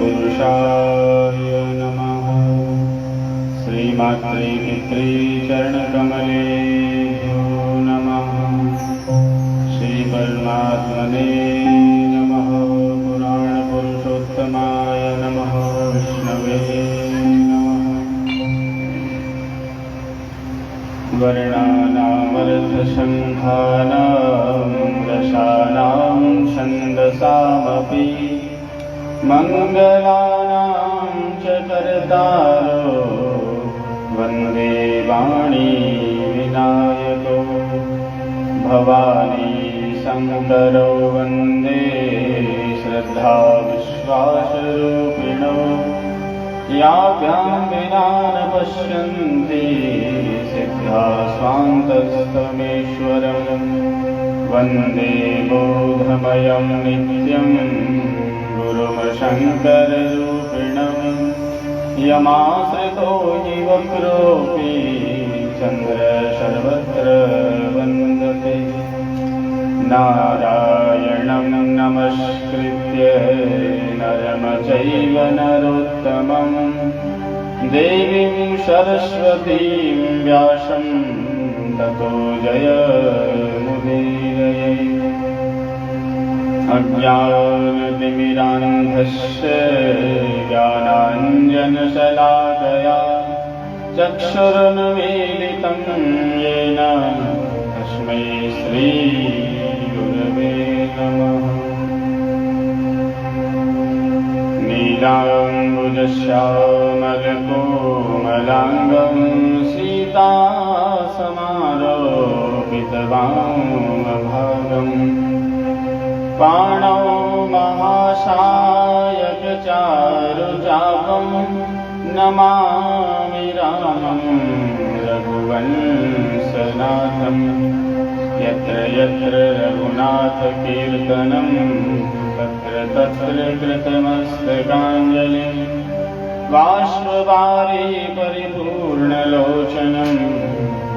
पुरुषाय नमः। श्रीमात्रे पितृचरणकमलेभ्यो नमः। श्रीपरमात्मने नमः। पुराणपुरुषोत्तमाय नमः। विष्णवे नमः। वर्णानामर्थसङ्घानां रसानां छन्दसामपि मङ्गलानां च कर्तारो वन्दे वाणी विनायको। भवानी शङ्करो वन्दे श्रद्धा विश्वासरूपिणो। याभ्यां विना न पश्यन्ति सिद्धा स्वान्तस्तमेश्वरं। वन्दे बोधमयं नित्यं गुरुमशङ्कररूपिणं। यमाश्रितो हि वक्रोऽपि चन्द्रः सर्वत्र वन्दते। नारायणं नमस्कृत्य नरं चैव नरोत्तमं। देवीं सरस्वतीं व्यासं ततो जयमुदीरये। अज्ञानतिमिरान्धस्य ज्ञानाञ्जनशलाकया चक्षुरुन्मीलितं येन तस्मै श्रीगुरवे नमः। नीलाम्बुजश्यामलकोमलाङ्गं सीतासमारोपितवामभागम्। पाणौ महासायकचारुचापं नमामि रामं रघुवंशनाथं। यत्र यत्र रघुनाथकीर्तनं तत्र तत्र कृतमस्तकाञ्जलिं। बाष्पवारी परिपूर्णलोचनं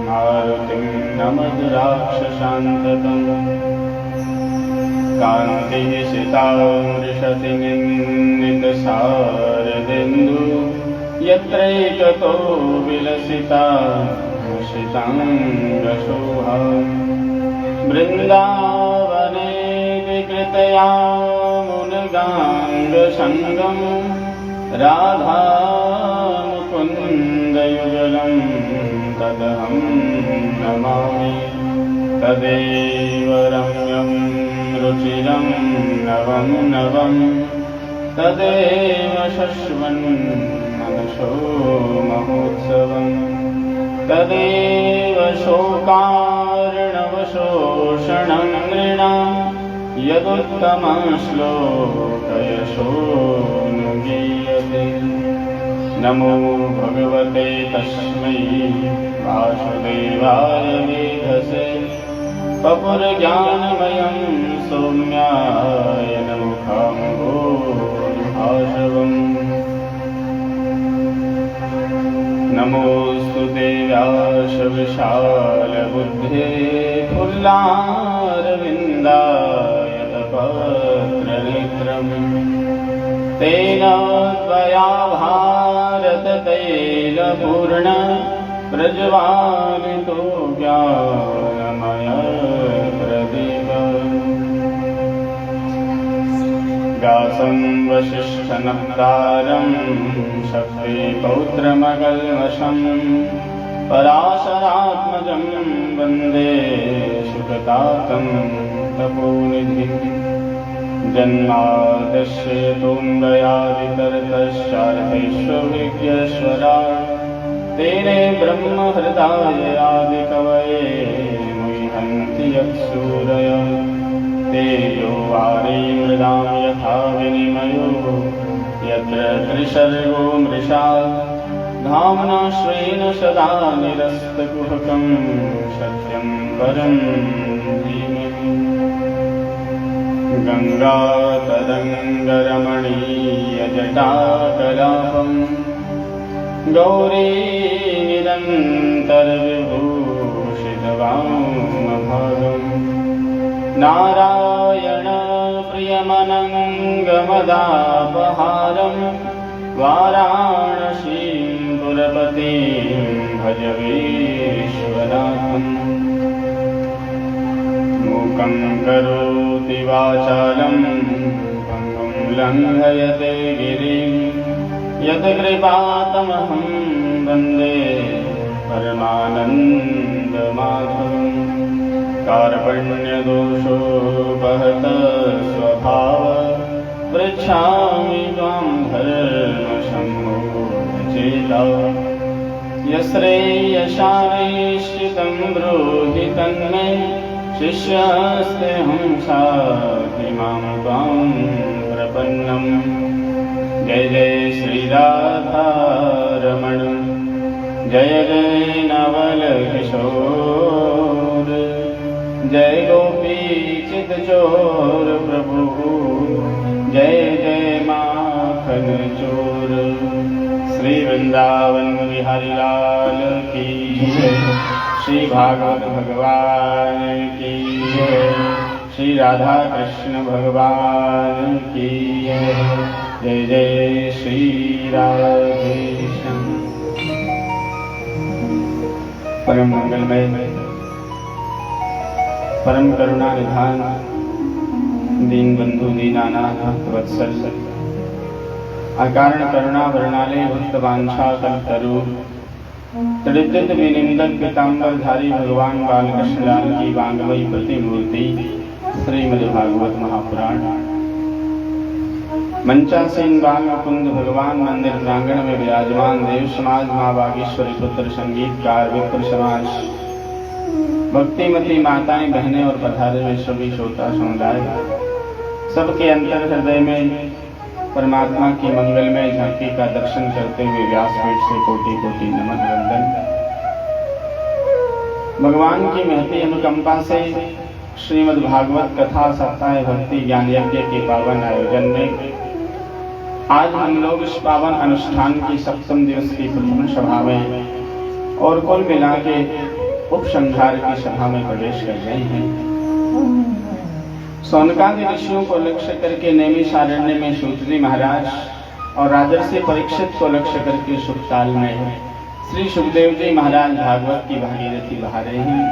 मारुतिं नमत राक्षसान्तकम्। कान्तिः सितामृषतिनिन्दितशारदेन्दु। यत्रैकतो विलसिता मुषिताङ्गशोभा। वृन्दावने विकृतया मुनगाङ्गसङ्गं। राधा मुकुन्दयुगलं तदहं नमामि। तदेव रम्यं रुचिरं नवं नवं। तदेव शश्वन् मनसो महोत्सवम्। तदेव शोकार्णवशोषणं नृणां। यदुत्तमश्लोकयशोऽनुगीयते। नमो भगवते तस्मै वासुदेवाय वेधसे। पपुरज्ञानमयं सौम्याय नमुखाम्भोरुभाषवम्। नमोऽस्तु ते व्यासविशालबुद्धे। फुल्लारविन्दायतपत्रनेत्रम्। तेन त्वया भारततैलपूर्ण प्रज्वालितो ज्ञानमयप्रदीप। व्यासं वसिष्ठनप्तारं शक्तिपौत्रमकल्मषं। पराशरात्मजं वन्दे सुखतातं तपोनिधिं। जन्माद्यस्य तोऽन्वयादितरतश्चार्थेष्वभिज्ञस्वराट्। तेने ब्रह्महृदाय आदिकवये मुह्यन्ति यत्सूरयः। तेजो वारी मृदां यथा विनिमयो यत्र त्रिसर्गो मृषा। धाम्ना स्वेन सदा निरस्तकुहकं सत्यं परं धीमहि। गङ्गातरङ्गरमणीयजटाकलापं। गौरी निरन्तरविभूषितवामभागम्। नारायण प्रियं अनङ्गमदापहारं वाराणसीं पुरपतिं भज विश्वनाथम्। मूकं करोति वाचालं पङ्गुं लङ्घयते गिरिं यत्कृपातमहं वन्दे परमानन्दमाधवम्। कार्पण्यदोषोपहत स्वभाव पृच्छामि त्वां धर्मसम्मूढचेता। यश्रेयशानैश्चितं ब्रूहि तन्मे शिष्यस्तेऽहं साधिमां त्वां प्रपन्नम्। जय जय श्रीराधारमण जय जय नवल किशोर जय गोपी चितचोर प्रभु जय जय माखन चोर। श्री वृंदावन बिहारी लाल की जय। श्री भागवत भगवान की जय। श्री राधा कृष्ण भगवान की जय। जय जय श्री राधे श्याम। परम मंगलमय परम करुणा निधान दीन बंधु दीनानाथ वत्सल अकारण करुणा वर्णाले भक्त वांछा कल्पतरु त्रिदित विनिंदक पीताम्बरधारी भगवान बालकृष्ण लाल की वांगमयी प्रतिमूर्ति श्रीमद् भागवत महापुराण। मंचासीन बाल मुकुंद भगवान मंदिर प्रांगण में विराजमान देव समाज माँ बागेश्वरी पुत्र संगीतकार विप्र समाज भक्तिमती माताएं बहनें और पधारे हुए सभी श्रोता समुदाय सबके अंतर हृदय में परमात्मा की मंगलमय झांकी का दर्शन करते हुए व्यासपीठ से कोटि कोटि नमन वंदन। भगवान की महती अनुकंपा से श्रीमद् भागवत कथा सप्ताह भक्ति ज्ञान यज्ञ के पावन आयोजन में आज हम लोग इस पावन अनुष्ठान की सप्तम दिवस की प्रथम सभा में और कुल मिला के उपसंहार की सभा में प्रवेश कर रहे हैं। सौनकादि ऋषियों को लक्ष्य करके नैमिषारण्य में सूतजी महाराज और राजर्षि परीक्षित को लक्ष्य करके सुखताल में श्री सुखदेव जी महाराज भागवत की भागीरथी बहा रहे हैं।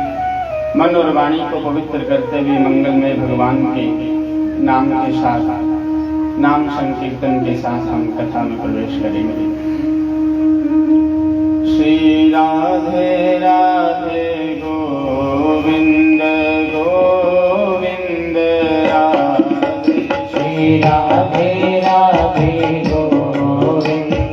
मन और वाणी को पवित्र करते हुए मंगलमय भगवान के नाम के साथ नाम संकीर्तन के साथ हम कथा में प्रवेश करेंगे। श्री राधे राधे गोविंद गोविंद राधे। श्री राधे राधे गोविंद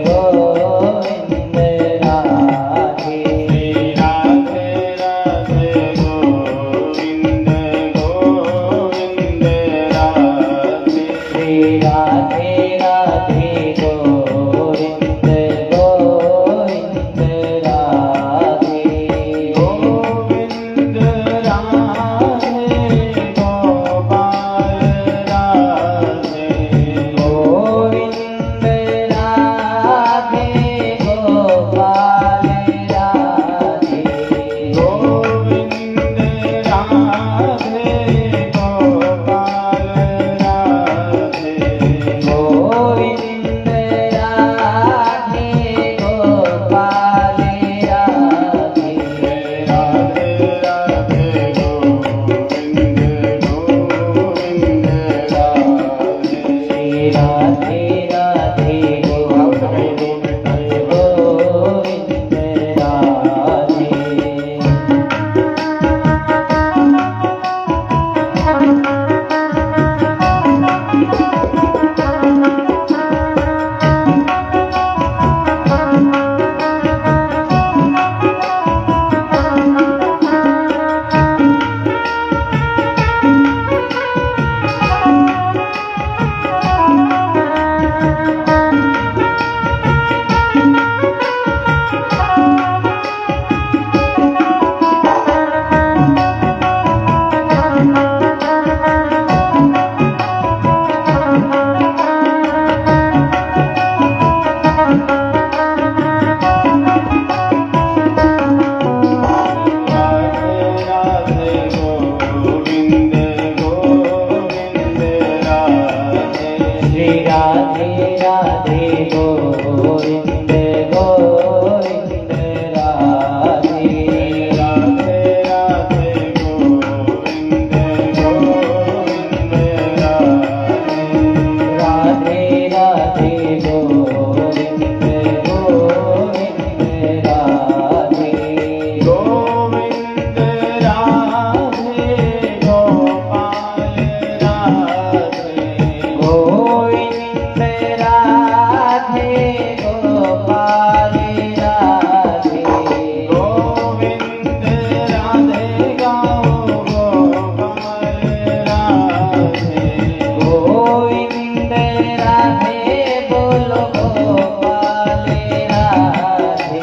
गोविंद राधे। श्री राधे राधे गोविंद गोविंद राधे। श्री राधे राधे गोविंद गोविंद राधे। गोविंद राधे गोपाल राधे। गोविंद राधे गोपाल राधे। गोविंद राधे गोपाल राधे। गोविंद राधे गोपाल राधे। राधे राधे गोविंद गोविंद राधे। श्री राधे राधे गोविंद राधे। राधे राधे गोविंद गोविंद श्री राधे राधे गोविंद गोविंद राधे राधे राधे गोविंद गोविंद राधे राधे गोविंद गोविंद राधे गोविंद राधे गोपाल राधे गोविंद राधे गोपाल राधे गोविंद राधे गाओ गोपाल राधे गोविंद राधे बोलो गोपाल राधे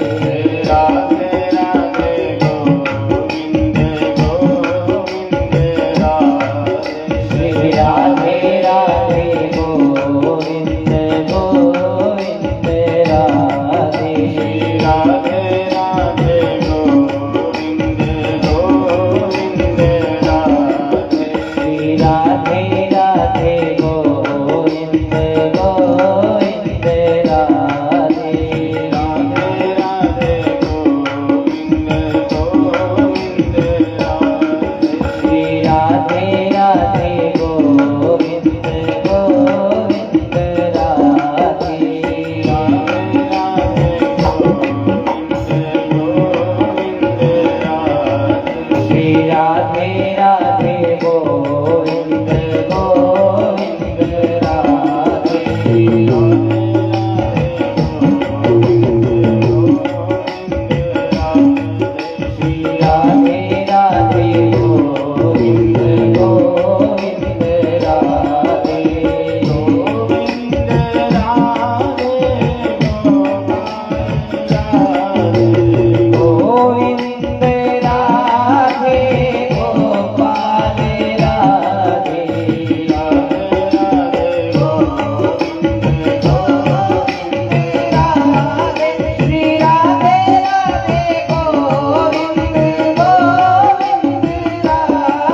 राधे राधे गोविंद गोविंद राधे श्री राधे राधे गोविंद गोविंद राधे राधे राधे गोविंद गोविंद राधे श्री राधे राधे गोविंद गोविंद राधे राधे राधे गोविंद गोविंद राधे श्री राधे राधे गोविंद गोविंद राधे श्री राधे राधे गोविंद गोविंद राधे श्री राधे राधे गोविंद गोविंद राधे गोविंद राधे गोपाल राधे श्री राधे राधे गोविंद गोविंद राधे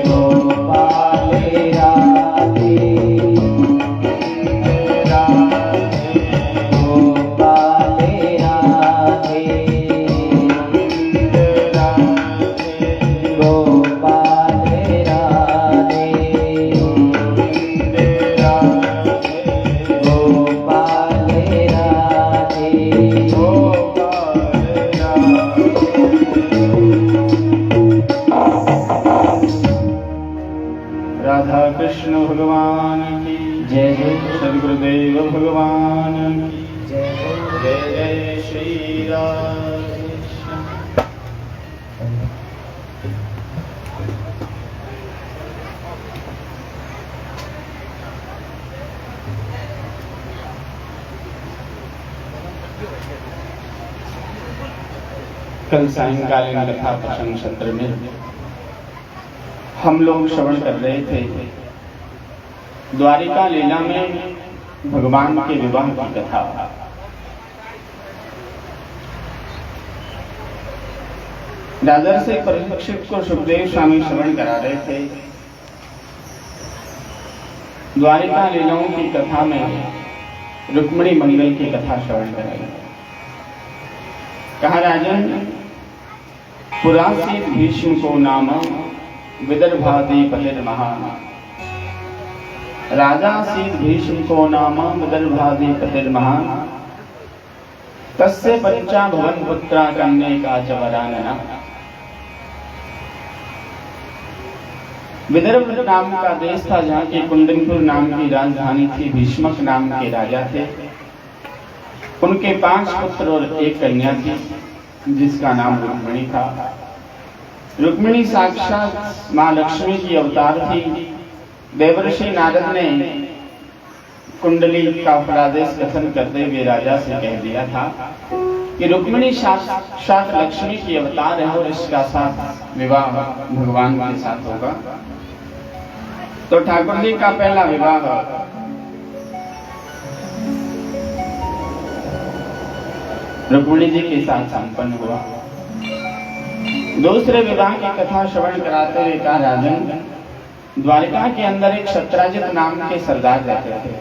गोपाल राधे गोपाल राधे गोपाल राधे गोपाल राधे राधा कृष्ण भगवान की जय जय सद्गुरुदेव भगवान की जय जय जय श्री राधे कल सायंकालीन कथा प्रसंग सत्र में हम लोग श्रवण कर रहे थे द्वारिका लीला में भगवान के विवाह की कथा। दादर से परीक्षित को सुखदेव स्वामी श्रवण करा रहे थे। द्वारिका लीलाओं की कथा में रुक्मिणी मंगल की कथा श्रवण कराई। कहा राजन पुरासीत भीष्म को नाम विदर्भादि पतिर्महान। राजा सीत भीष्म को नाम विदर्भादि पतिर्महान। तस्य पंचा भवन पुत्रा कन्ये का च वरानना। विदर्भ नाम का देश था जहाँ की कुंदनपुर नाम की राजधानी थी। भीष्मक नाम के राजा थे। उनके 5 पुत्र और 1 कन्या थी जिसका नाम रुक्मिणी था। रुक्मिणी साक्षात मां लक्ष्मी की अवतार थी। देवर्षि नारद ने कुंडली का फलादेश कथन करते हुए राजा से कह दिया था कि रुक्मिणी साक्षात लक्ष्मी की अवतार है और इसका साथ विवाह भगवान के साथ होगा। तो ठाकुर जी का पहला विवाह रुक्मिणी जी के साथ संपन्न हुआ। दूसरे विवाह की कथा श्रवण कराते हुए कहा राजन द्वारिका के अंदर एक सत्राजित नाम के सरदार रहते थे।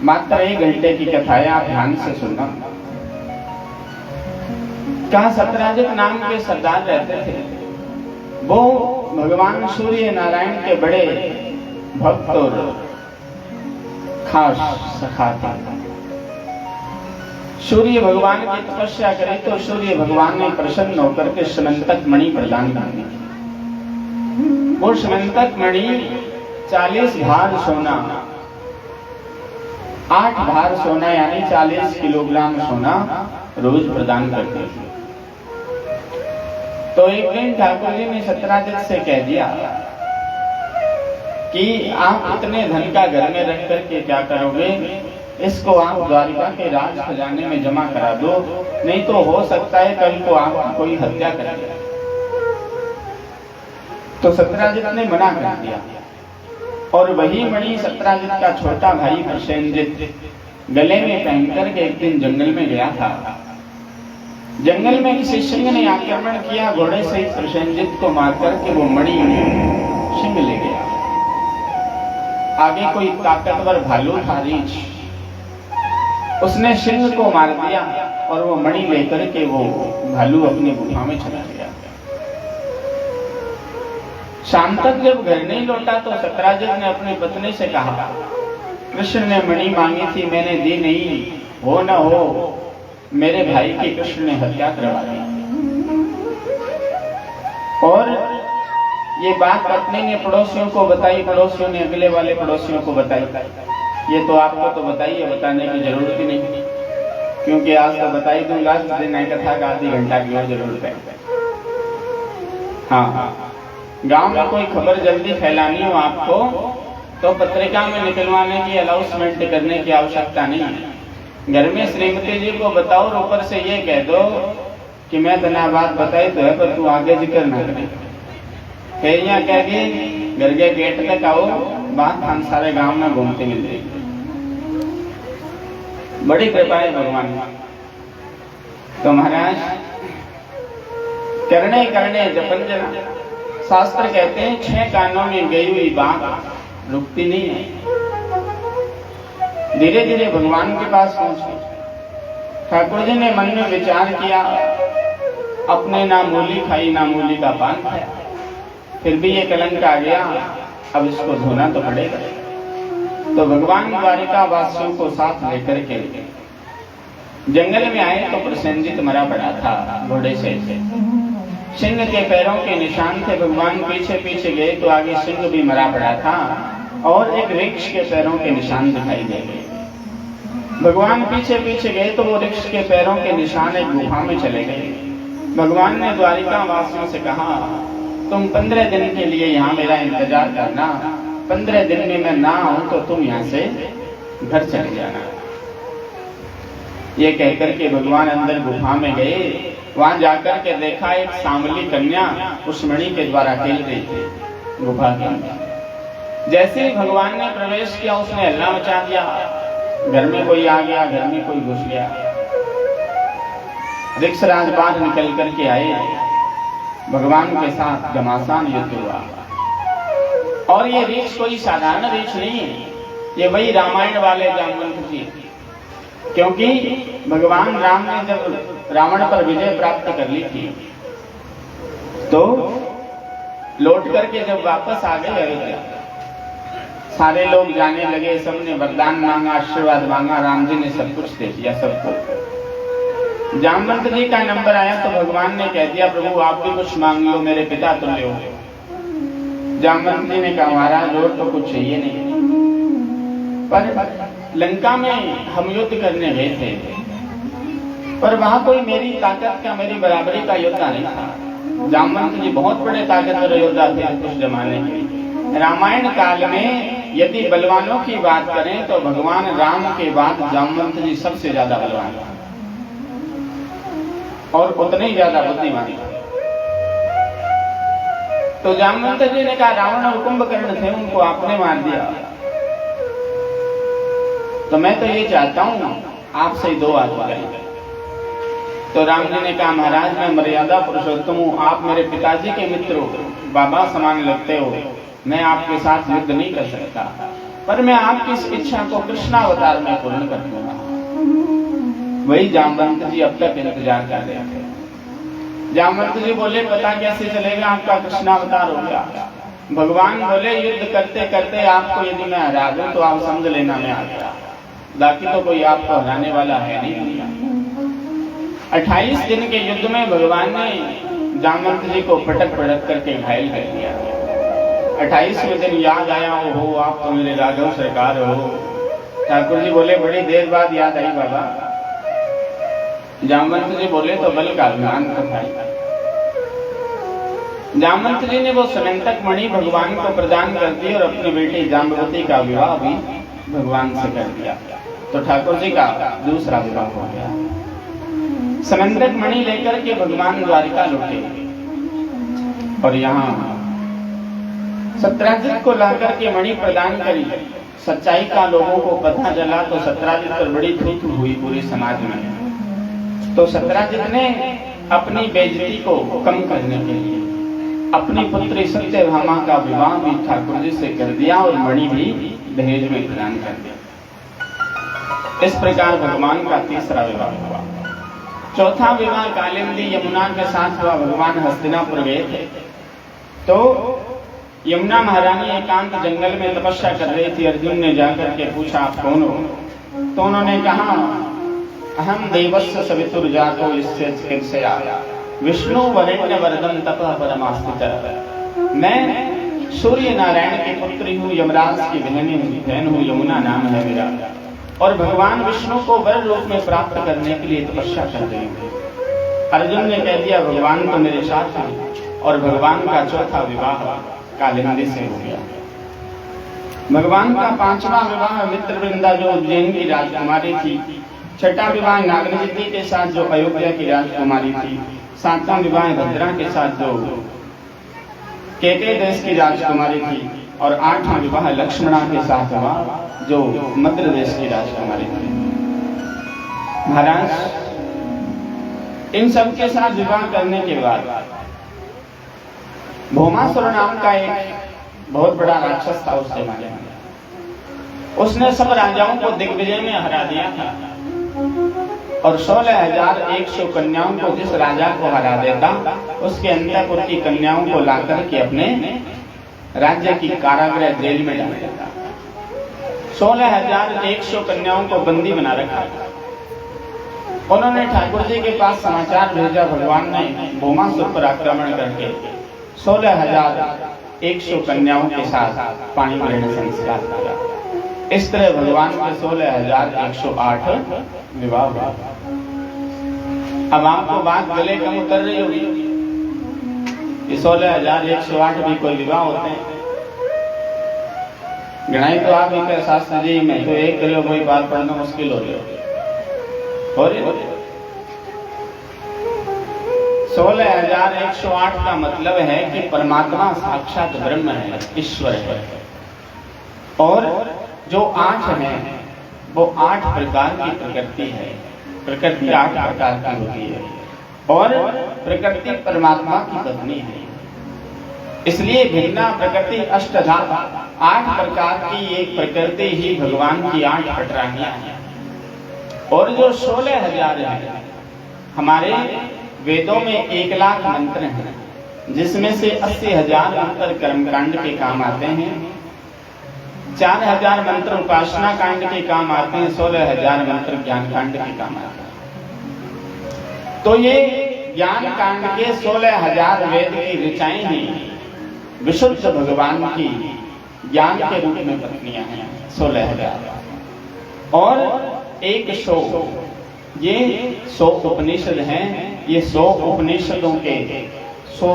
मात्र 1 घंटे की कथा है, आप ध्यान से सुनना। क्या सत्राजित नाम के सरदार रहते थे। वो भगवान सूर्य नारायण के बड़े भक्त और खास सखा थे। सूर्य भगवान की तपस्या करी तो सूर्य भगवान ने प्रसन्न होकर के समंतक मणि प्रदान कर दी। वो समंतक मणि 40 भार सोना, 8 भार सोना यानी 40 किलोग्राम सोना रोज प्रदान करते थे। तो एक दिन ठाकुर जी ने सत्राजित से कह दिया कि आप इतने धन का घर में रख करके क्या करोगे, इसको आप द्वारिका के राज खजाने में जमा करा दो, नहीं तो हो सकता है कल को आप कोई हत्या कर दे। तो सत्राजित ने मना कर दिया और वही मणि सत्राजित का छोटा भाई प्रसेनजित गले में पहन करके एक दिन जंगल में गया था। जंगल में किसी सिंह ने आक्रमण किया, घोड़े से प्रसेनजित को मार करके वो मणि सिंह ले गया। आगे कोई ताकतवर भालू था रीछ, उसने सिंह को मार दिया और वो मणि लेकर के वो भालू अपनी गुफा में चला गया। शाम तक जब घर नहीं लौटा तो सत्राजित ने अपनी पत्नी से कहा, कृष्ण ने मणि मांगी थी, मैंने दी नहीं, हो न हो मेरे भाई की कृष्ण ने हत्या करवा दी। और ये बात पत्नी ने पड़ोसियों को बताई, पड़ोसियों ने अगले वाले पड़ोसियों को बताई। ये तो आपको तो बताइए, बताने की जरूरत ही नहीं, क्योंकि आज तो बता ही दूंगा, दिन कथा का आधी घंटा की और जरूरत है। हाँ, गांव में कोई खबर जल्दी फैलानी हो आपको तो पत्रिका में निकलवाने की, अनाउंसमेंट करने की आवश्यकता नहीं है। घर में श्रीमती जी को बताओ और ऊपर से ये कह दो कि मैं तना बात बताई तो है, पर तू आगे जिक्र ना करे। फिर यहाँ कह के घर के गेट तक आओ, बात हम सारे गांव में घूमते मिल जाएगी। बड़ी कृपा है भगवान। तो महाराज करने करने जपन जना, शास्त्र कहते हैं 6 कानों में गई हुई बात रुकती नहीं है। धीरे धीरे भगवान के पास पहुंचे। ठाकुर जी ने मन में विचार किया, अपने ना मूली खाई ना मूली का पान खाया, फिर भी ये कलंक आ गया, अब इसको धोना तो पड़ेगा। तो भगवान द्वारिका वासियों को साथ लेकर के जंगल में आए तो प्रसेनजित मरा पड़ा था घोड़े से। सिंह के पैरों के निशान थे। भगवान पीछे पीछे गए तो आगे सिंह भी मरा पड़ा था और एक वृक्ष के पैरों के निशान दिखाई दे गए। भगवान पीछे पीछे गए तो वो वृक्ष के पैरों के निशान एक गुफा में चले गए। भगवान ने द्वारिका वासियों से कहा, तुम 15 दिन के लिए यहाँ मेरा इंतजार करना, 15 दिन में मैं ना आऊं तो तुम यहाँ से घर चले जाना। ये कहकर के भगवान अंदर गुफा में गए। वहां जाकर के देखा एक सांवली कन्या उस मणि के द्वारा खेल रही थी गुफा के अंदर। जैसे ही भगवान ने प्रवेश किया उसने हल्ला मचा दिया, घर में कोई आ गया, घर में कोई घुस गया। ऋक्षराज बाहर निकल करके आए, भगवान के साथ घमासान युद्ध हुआ। और ये ऋक्ष कोई साधारण ऋक्ष नहीं है, ये वही रामायण वाले जामवंत जी। क्योंकि भगवान राम ने जब रावण पर विजय प्राप्त कर ली थी तो लौट करके जब वापस आ गए अयोध्या, सारे लोग जाने लगे, सबने वरदान मांगा, आशीर्वाद मांगा, राम जी ने सब कुछ दे दिया सबको। जामवंत जी का नंबर आया तो भगवान ने कह दिया, प्रभु आप भी कुछ मांग लो, मेरे पिता तुल्य हो। जामवंत जी ने कहा, महाराज और तो कुछ चाहिए नहीं, पर लंका में हम युद्ध करने गए थे, पर वहां कोई मेरी ताकत का, मेरी बराबरी का योद्धा नहीं था। जामवंत जी बहुत बड़े ताकतवर योद्धा थे उस जमाने के। रामायण काल में यदि बलवानों की बात करें तो भगवान राम के बाद जामवंत जी सबसे ज्यादा बलवान और उतने ही ज्यादा बुद्धिमान। तो जामवंत जी ने कहा, रावण और कुंभकर्ण थे, उनको आपने मार दिया, तो मैं तो ये चाहता हूं आपसे 2 हाथ लगाएंगे। तो राम जी ने कहा, महाराज मैं मर्यादा पुरुषोत्तम हूं, आप मेरे पिताजी के मित्र हो, बाबा समान लगते हो, मैं आपके साथ युद्ध नहीं कर सकता, पर मैं आपकी इस इच्छा को कृष्णावतार में पूर्ण कर दूंगा। वही जामवंत जी अब तक इंतजार कर रहे थे। जामवंत जी बोले, पता कैसे चलेगा आपका कृष्णावतार हो गया? भगवान बोले, युद्ध करते करते आपको यदि मैं हरा दूं तो आप समझ लेना मैं आ गया, बाकी तो कोई आपको हराने वाला है नहीं। 28 दिन के युद्ध में भगवान ने जामवंत जी को पटक पटक करके घायल कर दिया। 28वें दिन याद आया, हो आप तो मेरे राघव सरकार हो। ठाकुर जी बोले, बड़ी देर बाद याद आई बाबा। जामवंत जी बोले, तो बल का अभिमान था। जामवंत जी ने वो समंतक मणि भगवान को प्रदान कर दी और अपनी बेटी जाम्बवती का विवाह भी भगवान से कर दिया। तो ठाकुर जी का दूसरा विवाह हो गया। समंतक मणि लेकर के भगवान द्वारिका लौटे और यहाँ सत्राजित को लाकर के मणि प्रदान करी। सच्चाई का लोगों को पता चला तो सत्राजित पर बड़ी थूथ हुई पूरे समाज में। तो सत्राजित ने अपनी बेइज्जती को कम करने के लिए अपनी पुत्री सत्यभामा का विवाह भी ठाकुर जी से कर दिया और मणि भी दहेज में प्रदान कर दिया। इस प्रकार भगवान का तीसरा विवाह हुआ। चौथा विवाह कालिंदी यमुना के साथ हुआ। भगवान हस्तिनापुर गए थे तो यमुना महारानी एकांत जंगल में तपस्या कर रही थी। अर्जुन ने जाकर के पूछा, आप कौन हो? तो उन्होंने कहा, अहम देवस्य सवितुर्जातो इससे चिकित्सया विष्णु वरेण्य वरदम तपः परमास्तितः। मैं सूर्य नारायण की पुत्री हूँ, यमराज की बहन हूँ, यमुना नाम है मेरा, और भगवान विष्णु को वर रूप में प्राप्त करने के लिए तपस्या कर रही हूँ। अर्जुन ने कह दिया, भगवान तो मेरे साथ हैं। और भगवान का चौथा विवाह कालिंदी से हो गया। भगवान का पांचवा विवाह मित्रवृंदा जो उज्जैन की राजकुमारी थी। छठा विवाह नागनजिती के साथ जो अयोध्या की राजकुमारी थी। सातवां विवाह भद्रा के साथ जो केके देश की राजकुमारी थी। और आठवां विवाह लक्ष्मणा के साथ हुआ जो मद्र देश की राजकुमारी थी। महाराज, इन सब के साथ विवाह करने के बाद भौमासुर नाम का एक बहुत बड़ा राक्षस था उस जमाने में। उसने सब राजाओं को दिग्विजय में हरा दिया था और 16,100 कन्याओं को जिस राजा को हरा देता उसके अंतःपुर की कन्याओं को लाकर के अपने राज्य की कारागृह जेल में डाल देता। 16,100 कन्याओं को बंदी बना रखा। उन्होंने ठाकुर जी के पास समाचार भेजा, भगवान ने भौमासुर पर आक्रमण करके 16,100 कन्याओं के साथ पानी ग्रहण संस्कार किया। इस तरह भगवान के 16,108 विवाह हुआ। अब आपको बात गले कम उतर रही होगी। 16,108 भी कोई विवाह होते हैं? गणाई तो आप ही का शास्त्र जी में तो एक करो कोई बात पढ़ना मुश्किल हो रही है। 16,108 का मतलब है कि परमात्मा साक्षात ब्रह्म है, ईश्वर है। और जो 8 है वो 8 प्रकार की प्रकृति है। प्रकृति 8 प्रकार की होती है और प्रकृति परमात्मा की पत्नी है। इसलिए भिन्ना प्रकृति अष्टधा, 8 प्रकार की एक प्रकृति ही भगवान की 8 पटरानियां हैं। और जो 16,000 है, हमारे वेदों में 1,00,000 मंत्र हैं, जिसमें से 80,000 मंत्र कर्मकांड के काम आते हैं, 4,000 मंत्र उपासना कांड के काम आते हैं, 16,000 मंत्र ज्ञान कांड के काम आते हैं। तो ये ज्ञान कांड के 16,000 वेद की ऋचाएं ही विशुद्ध भगवान की ज्ञान के रूप में पत्नियां हैं 16,000। और 100 ये 100 उपनिषद हैं। ये 100 उपनिषदों के 100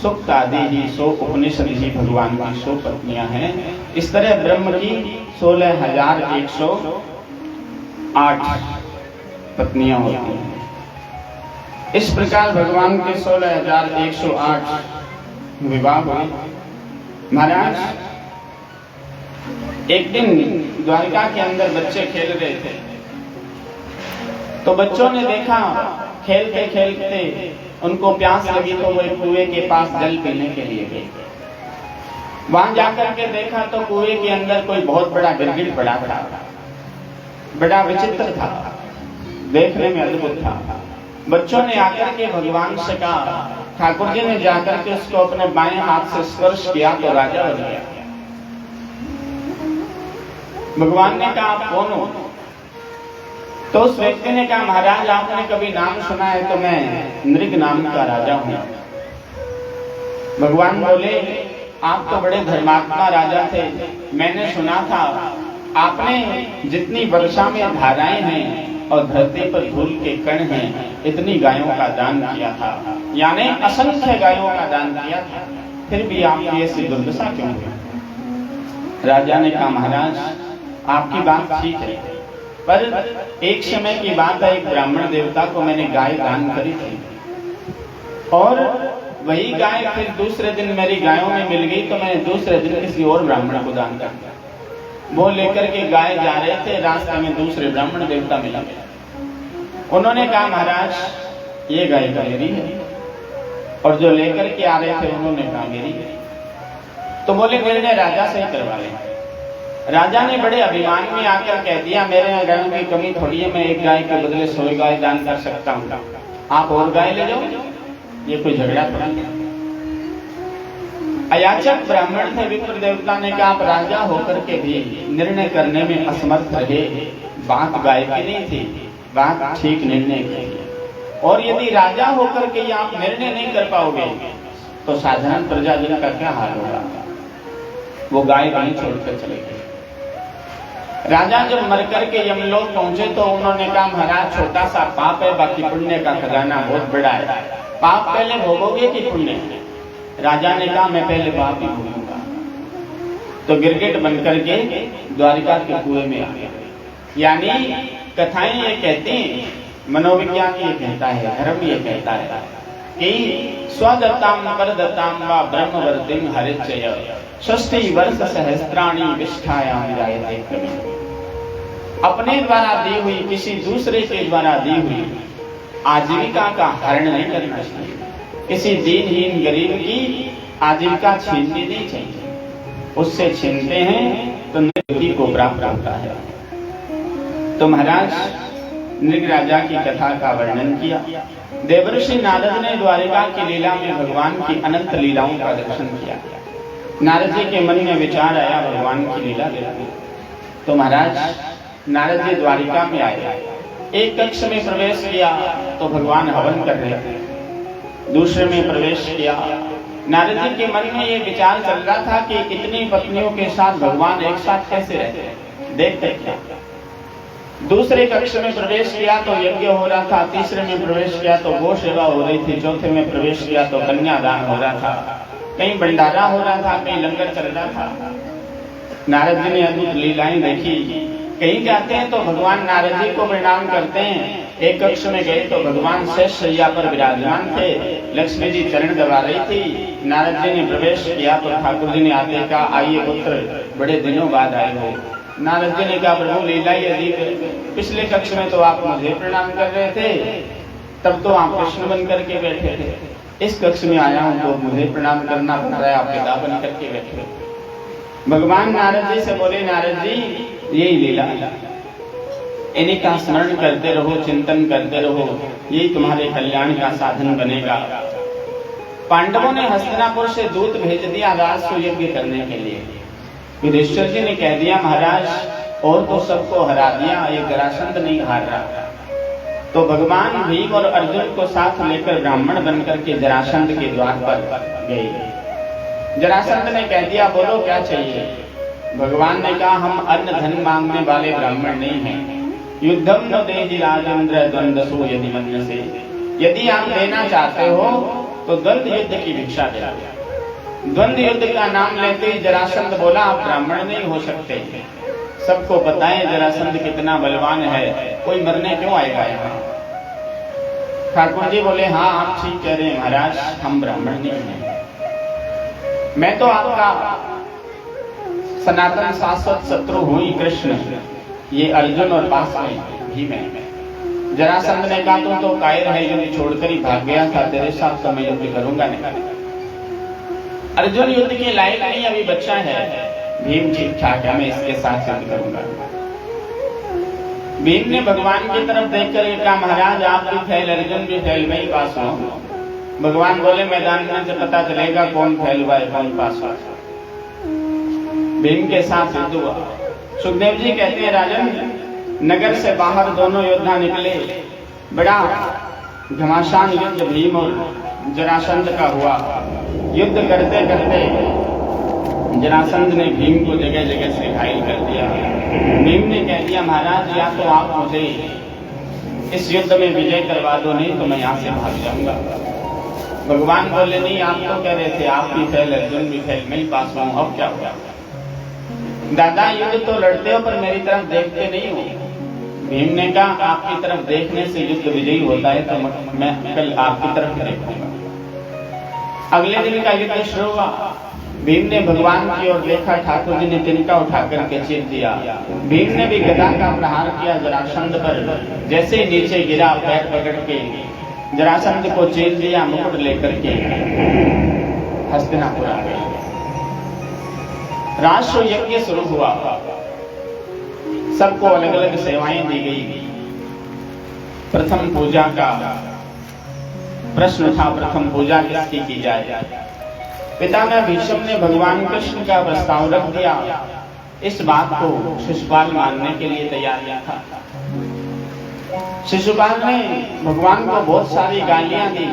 सुक्त आदि ही 100 उपनिषद ही भगवान की 100 पत्नियां हैं। इस तरह ब्रह्म की 16,108 पत्नियां होती हैं। इस प्रकार भगवान के 16,108 विवाह हुए। महाराज, एक दिन द्वारिका के अंदर बच्चे खेल रहे थे तो बच्चों ने देखा खेलते खेलते उनको प्यास लगी तो वो एक कुएं के पास जल पीने के लिए गए। वहां जाकर के देखा तो कुएं के अंदर कोई बहुत बड़ा गिरगिट पड़ा था, बड़ा विचित्र था, देखने में अद्भुत था। बच्चों ने आकर के भगवान से कहा, ठाकुर जी ने जाकर के उसको अपने बाएं हाथ से स्पर्श किया तो राजा बन गया। भगवान ने कहा, आप कौन हो? तो उस व्यक्ति ने कहा, महाराज आपने कभी नाम सुना है तो मैं नृग नाम का राजा हूं। भगवान बोले, आप तो बड़े धर्मात्मा राजा थे, मैंने सुना था आपने जितनी वर्षा में धाराएं हैं और धरती पर धूल के कण हैं, इतनी गायों का दान किया था, यानी असंख्य गायों का दान किया था, फिर भी आपकी ऐसी दुर्दशा क्यों हुई? राजा ने कहा, महाराज आपकी बात ठीक है, पर एक समय की बात है, एक ब्राह्मण देवता को मैंने गाय दान करी थी और वही गाय फिर दूसरे दिन मेरी गायों में मिल गई, तो मैंने दूसरे दिन किसी और ब्राह्मण को दान कर दिया। वो लेकर के गाय जा रहे थे, रास्ते में दूसरे ब्राह्मण देवता मिला। उन्होंने कहा, महाराज ये गाय तो मेरी है, और जो लेकर के आ रहे थे उन्होंने कहा मेरी है। तो बोले, निर्णय राजा से ही करवा लें। राजा ने बड़े अभिमान में आकर कह दिया, मेरे यहाँ गायों की कमी थोड़ी है, मैं एक गाय के बदले 100 गाय दान कर सकता हूँ, आप और गाय ले जाओ, ये कोई झगड़ा थोड़ा नहीं। अयाचक ब्राह्मण थे, विप्र देवता ने कहा, आप राजा होकर के भी निर्णय करने में असमर्थ रहे, बात गाय की नहीं थी, बात ठीक निर्णय की। और यदि राजा होकर के आप निर्णय नहीं कर पाओगे तो साधारण प्रजाजन का क्या हाल होगा? वो गाय वहीं छोड़कर चले गए। राजा जब मर करके यमलोक पहुंचे तो उन्होंने कहा, महाराज छोटा सा पाप है, बाकी पुण्य का खजाना बहुत बड़ा है, पाप पहले भोगोगे कि पुण्य? राजा ने कहा, मैं पहले पाप ही भोगूंगा। तो गिरगिट बनकर के द्वारिका के कुएं में आ गया। यानी कथाएं ये कहती हैं, मनोविज्ञान ये कहता है, धर्म ये कहता है कि स्वदत्ताम परदत्ताम वा ब्रह्मवर्तिम हरिचय षष्ठी वर्ष सहस्त्राणि विष्ठायाम जायते क्रमे। अपने द्वारा दी हुई, किसी दूसरे के द्वारा दी हुई आजीविका का हरण नहीं करना चाहिए, किसी दीनहीन गरीब की आजीविका छीननी नहीं चाहिए, उससे छीनते हैं तो नृग को प्राप्त होता है। तो महाराज नृग राजा की कथा का वर्णन किया। देवर्षि नारद ने द्वारिका की लीला में भगवान की अनंत लीलाओं का दर्शन किया। नारद जी के मन में विचार आया, भगवान की लीला देखो। तो महाराज नारद जी द्वारिका में आए, एक कक्ष में प्रवेश किया तो भगवान हवन कर रहे थे, दूसरे में प्रवेश किया। नारद जी के मन में ये विचार चल रहा था कि इतनी पत्नियों के साथ भगवान एक साथ कैसे रहते हैं, देखते क्या। दूसरे कक्ष में प्रवेश किया तो यज्ञ हो रहा था, तीसरे में प्रवेश किया तो गो सेवा हो रही थी, चौथे में प्रवेश किया तो कन्यादान हो रहा था, कहीं भंडारा हो रहा था, कहीं लंगर चल रहा था। नारद जी ने अद्भुत लीलाएं देखी। कहीं जाते हैं तो भगवान नारद जी को प्रणाम करते हैं। एक कक्ष में गए तो भगवान शेष शैया पर विराजमान थे, लक्ष्मी जी चरण दबा रही थी। नारद जी ने प्रवेश किया तो ठाकुर जी ने आते कहा, आइए पुत्र, बड़े दिनों बाद आए हो। नारद जी ने कहा, प्रभु लीला यदि पिछले कक्ष में तो आप मुझे प्रणाम कर रहे थे, तब तो आप कृष्ण बन करके बैठे थे, इस कक्ष में आया हूं तो मुझे प्रणाम करना पड़ रहा है, आप पिता बन करके बैठे। भगवान नारद जी से बोले, नारद जी यही लीला, इन्हीं का स्मरण करते रहो, चिंतन करते रहो, यही तुम्हारे कल्याण का साधन बनेगा। पांडवों ने हस्तिनापुर से दूत भेज दिया राजसूय यज्ञ करने के लिए। युधिष्ठिर जी ने कह दिया, महाराज और तो सबको हरा दिया, ये जरासंध नहीं हार रहा। तो भगवान भीम और अर्जुन को साथ लेकर ब्राह्मण बनकर के जरासंध के द्वार पर गए। जरासंध ने कह दिया, बोलो क्या चाहिए। भगवान ने कहा, हम अन्न धन मांगने वाले ब्राह्मण नहीं हैं। युद्धम न देहि राजेंद्र द्वंद्वसो यदि मन्यसे। यदि आप देना चाहते हो तो द्वंद युद्ध की भिक्षा दे। द्वंद युद्ध का नाम लेते ही जरासंध बोला, आप ब्राह्मण नहीं हो सकते। सबको पता है जरासंध कितना बलवान है, कोई मरने क्यों आएगा यहाँ। ठाकुर जी बोले, हाँ आप ठीक कह रहे हैं महाराज, हम ब्राह्मण नहीं हैं। मैं तो आपका सनातन शाश्वत शत्रु हूं ही कृष्ण, ये अर्जुन और पास में भीम है। जरासंध ने कहा, तू तो कायर है, युद्ध छोड़कर ही भाग गया था, तेरे साथ तो मैं युद्ध करूंगा नहीं। अर्जुन युद्ध के लायक नहीं, अभी बच्चा है। भीम ठीक ठाक है, मैं इसके साथ युद्ध करूंगा। भीम ने भगवान की तरफ देखकर कहा, महाराज आप भी फेल, अर्जुन भी फेल, मैं ही पास हूं। भगवान बोले, मैदान में से पता चलेगा कौन फेल हुआ है कौन पास हुआ। भीम के साथ युद्ध हुआ। सुखदेव जी कहते हैं, राजन नगर से बाहर दोनों योद्धा निकले। बड़ा घमासान युद्ध भीम और जरासंध का हुआ। युद्ध करते करते जरासंध ने भीम को जगह जगह से घायल कर दिया। भीम ने कह दिया, महाराज या तो आप मुझे इस युद्ध में विजय करवा दो, नहीं तो मैं यहाँ से भाग जाऊंगा। भगवान बोले, नहीं आप तो कह रहे थे आप भी फेल, अर्जुन भी फेल, मैं ही पास हूं, अब क्या हुआ? दादा युद्ध तो लड़ते हो पर मेरी तरफ देखते नहीं हो। भीम ने कहा, आपकी तरफ देखने से युद्ध विजयी होता है, तो मैं कल आपकी तरफ देखूंगा। अगले दिन का युद्ध शुरू हुआ। भीम ने भगवान की ओर देखा, ठाकुर जी ने तिनका उठा करके चीर दिया। भीम ने भी गदा का प्रहार किया जरासंध पर। जैसे ही नीचे गिरा, पैर पकड़ के जरासंध को चीर दिया, मुकुट लेकर के हस्तिनापुर आ गए। राष्ट्र यज्ञ शुरू हुआ। सबको अलग अलग सेवाएं दी गई। प्रथम पूजा का प्रश्न था, प्रथम पूजा किसकी की जाए? पितामह भीष्म ने भगवान कृष्ण का प्रस्ताव रख दिया। इस बात को शिशुपाल मानने के लिए तैयार नहीं था। शिशुपाल ने भगवान को बहुत सारी गालियां दी।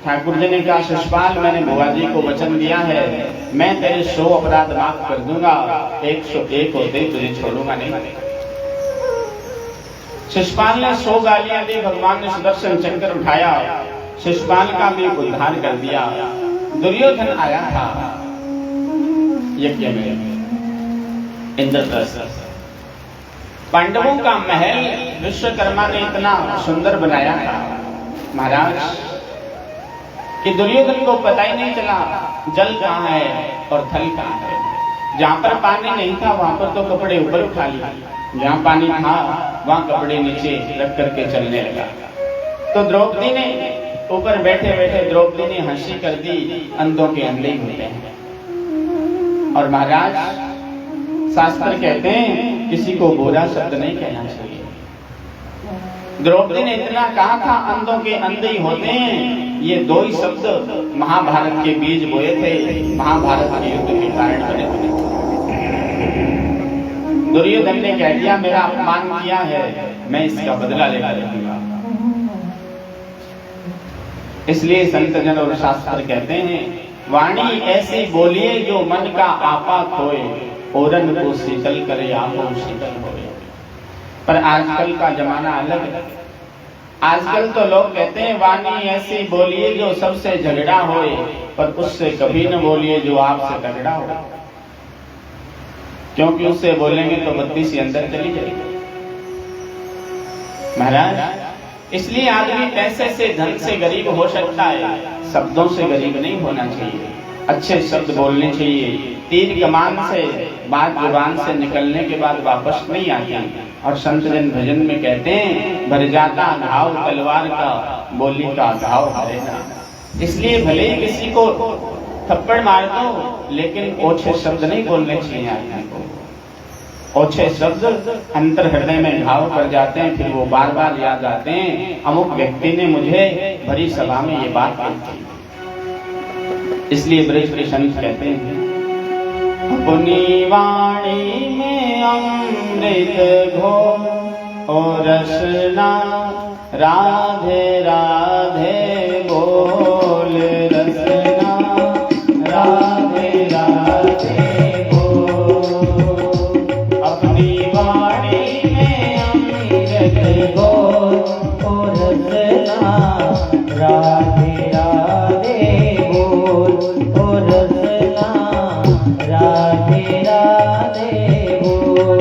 ठाकुर जी ने कहा, शिशुपाल मैंने बुआ जी को वचन दिया है, मैं तेरे 100 अपराध माफ कर दूंगा, 101 होते तुझे छोड़ूंगा नहीं। शिशुपाल ने 100 गालियां दी। भगवान ने सुदर्शन चक्र उठाया, शिशुपाल का भी उद्धार कर दिया। दुर्योधन आया था यज्ञ में, इंद्रप्रस्थ। पांडवों का महल विश्वकर्मा ने इतना सुंदर बनाया था महाराज कि दुर्योधन को पता ही नहीं चला जल कहाँ है और थल कहाँ है। जहां पर पानी नहीं था वहां पर तो कपड़े ऊपर उठा लिए, जहां पानी था वहां कपड़े नीचे रख करके चलने लगा। तो द्रौपदी ने ऊपर बैठे बैठे द्रौपदी ने हंसी कर दी, अंधों के अंधे ही होते हैं। और महाराज शास्त्र कहते हैं किसी को बुरा शब्द नहीं कहना चाहिए। द्रौपदी ने इतना कहा था, अंधों के अंधे ही होते हैं। ये 2 ही शब्द महाभारत के बीज बोए थे, महाभारत के युद्ध के कारण बने थे। दुर्योधन ने कह दिया, मेरा अपमान किया है, मैं इसका बदला लेकर रहूंगा। इसलिए संत जन और शास्त्र कहते हैं, वाणी ऐसी बोलिए जो मन का आपा खोए, ओरन को शीतल करे आपो शीतल होए। पर आजकल का जमाना अलग है। आजकल तो लोग कहते हैं, वाणी ऐसी बोलिए जो सबसे झगड़ा होए, पर उससे कभी न बोलिए जो आपसे तगड़ा हो, क्योंकि उससे बोलेंगे तो बत्ती सी अंदर चली जाएगी। महाराज इसलिए आदमी पैसे से धन से गरीब हो सकता है, शब्दों से गरीब नहीं होना चाहिए। अच्छे शब्द बोलने चाहिए। तीर कमान से बात जुबान से निकलने के बाद वापस नहीं आती। और संत जन भजन में कहते हैं, भर जाता घाव तलवार का, बोली का घाव हरे ना। इसलिए भले ही किसी को थप्पड़ मार दो, लेकिन ओछे शब्द नहीं बोलने चाहिए आदमी को। ओछे शब्द अंतर हृदय में घाव कर जाते हैं, फिर वो बार बार याद आते हैं, अमुक व्यक्ति ने मुझे भरी सभा में ये बात कही। इसलिए ब्रज के संत कहते हैं, अपनी वाणी में अमृत घोर और रसना, राधे राधे बोल रसना, राधे राधे बोल। अपनी वाणी में अमृत घोर और रसना, राधे राधे बोल और रसना, राधे राधे बोल।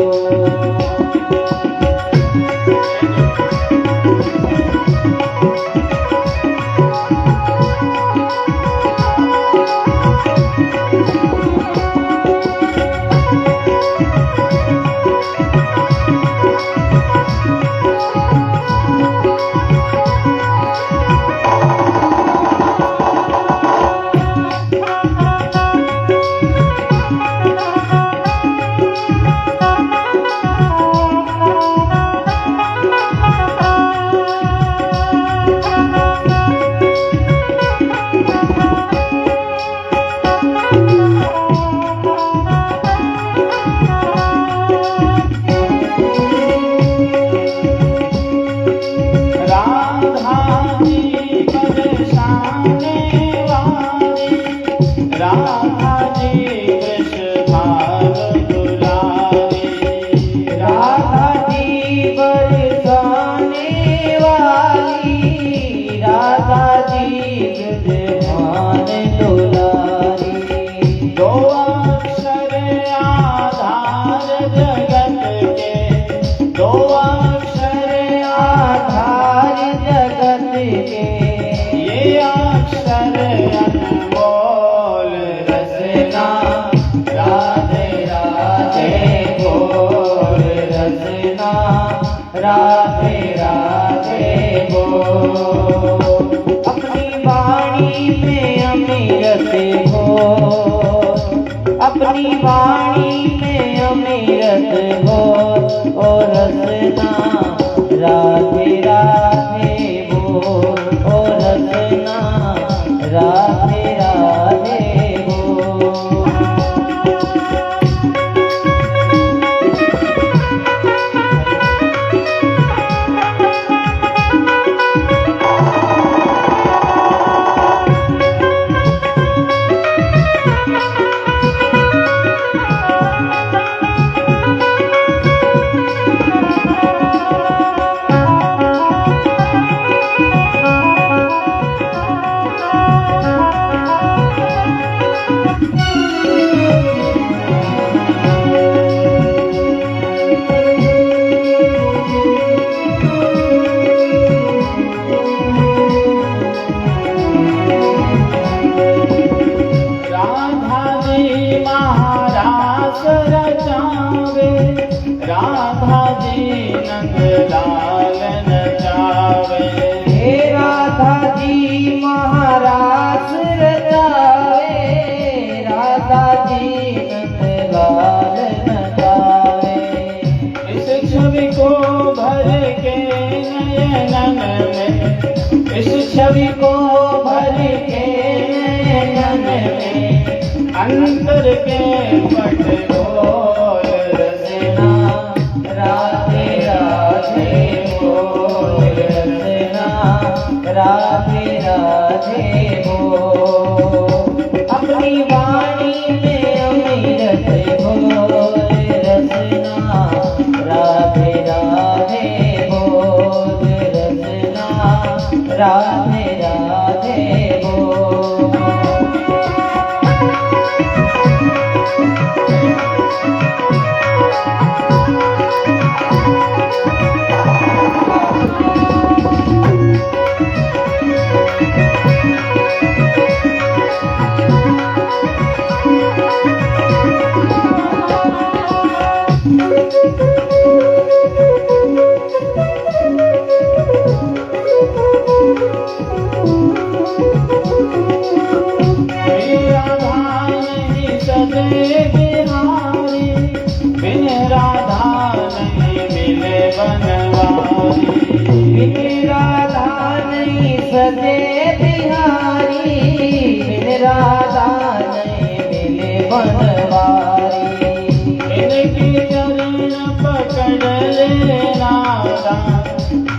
जगत के, दो अक्षर आधार जगत के, ये अक्षर अनमोल रचना। राधे राधे बोल रचना, राधे राधे बोल। अपनी वाणी में अमृत हो, अपनी वाणी में अमृत हो, ओ रचना राधे राधे बोल, ओ रचना राधे राधे बोल। राधा जी नंदलाल नचावे, हे राधा जी महाराज रचावे, राधा जी नंदलाल नचावे। इस छवि को भर के नयनन में, इस छवि को भर के नयनन में, अंतर के पट बोल रचना। राधे राधे बोल रचना, राधे राधे बोल। अपनी वाणी में अमृत बोल रचना, राधे राधे बोल रचना, राधे राधे बोल। सजे बिहारी, बिन राधा नहीं मिले बनवारी। इनके चरण पकड़ लेना,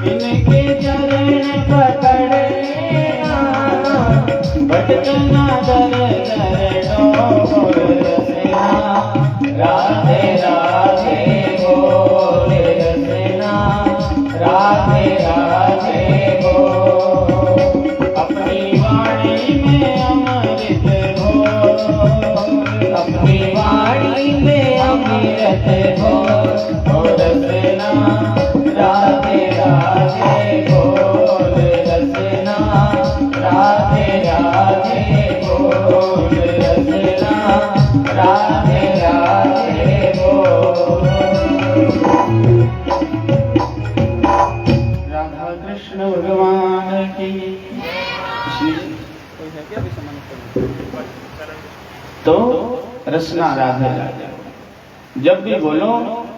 इनके चरण पकड़ लेना, भटकना दर दर डोर रचना। राधे राधे बोल रचना, राधे राधे बोल। अपनी वाणी में अमृत बोल, अपनी वाणी में अमृत बोल रचना। राधे राधे बोल रचना, राधे राधे बोल रचना, राधे राधे बोल। राधा कृष्ण भगवान की। तो रचना राधे राधे। जब भी बोलो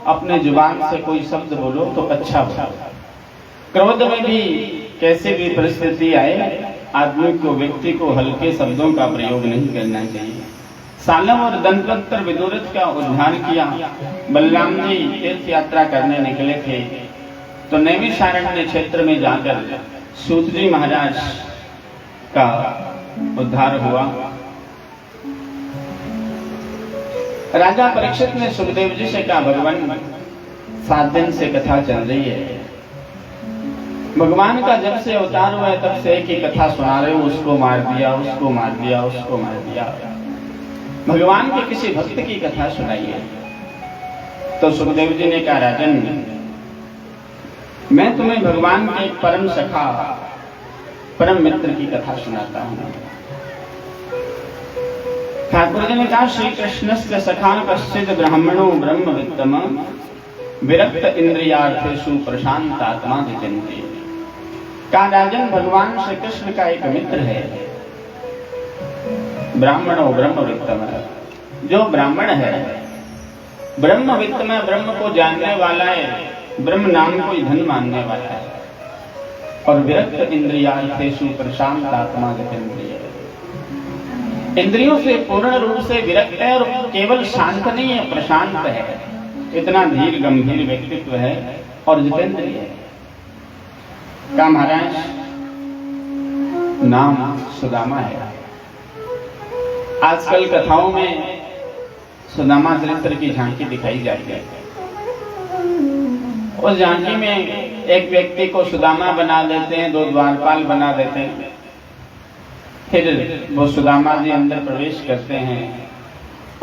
अपने जुबान से कोई शब्द बोलो तो अच्छा बोलो। क्रोध में भी कैसे भी परिस्थिति आए, आदमी को, व्यक्ति को हल्के शब्दों का प्रयोग नहीं करना चाहिए। सालम और दंतवंतर विदुरथ का उद्धार किया। बलराम जी तीर्थ यात्रा करने निकले थे तो नैमिषारण्य क्षेत्र में जाकर सूत जी महाराज का उद्धार हुआ। राजा परीक्षित ने सुखदेव जी से कहा, भगवान 7 दिन से कथा चल रही है, भगवान का जब से अवतार हुआ है तब से एक ही कथा सुना रहे हो, उसको मार दिया, उसको मार दिया, उसको मार दिया। भगवान के किसी भक्त की कथा सुनाइए। तो सुखदेव जी ने कहा, राजन, मैं तुम्हें भगवान के परम सखा, परम मित्र की कथा सुनाता हूं। ठाकुर जी ने कहा, श्री कृष्ण से सखा कश्चित ब्राह्मणो ब्रह्मवित्तम विरक्त इंद्रियार्थेषु प्रशांत आत्मा जितेंद्रिय। कहा, राजन, भगवान श्री कृष्ण का एक मित्र है, ब्राह्मणो ब्रह्मवित्तम, जो ब्राह्मण है, ब्रह्मवित्त में ब्रह्म को जानने वाला है, ब्रह्म नाम को ही धन मानने वाला है, और विरक्त इंद्रियार्थेषु प्रशांत आत्मा जितेंद्रिय, इंद्रियों से पूर्ण रूप से विरक्त है और केवल शांत नहीं है, प्रशांत है। इतना धीर गंभीर व्यक्तित्व है और जितेंद्रिय है। का महाराज नाम सुदामा है। आजकल कथाओं में सुदामा चरित्र की झांकी दिखाई जाती है। उस झांकी में एक व्यक्ति को सुदामा बना देते हैं, दो द्वारपाल बना देते हैं, फिर वो सुदामा जी अंदर प्रवेश करते हैं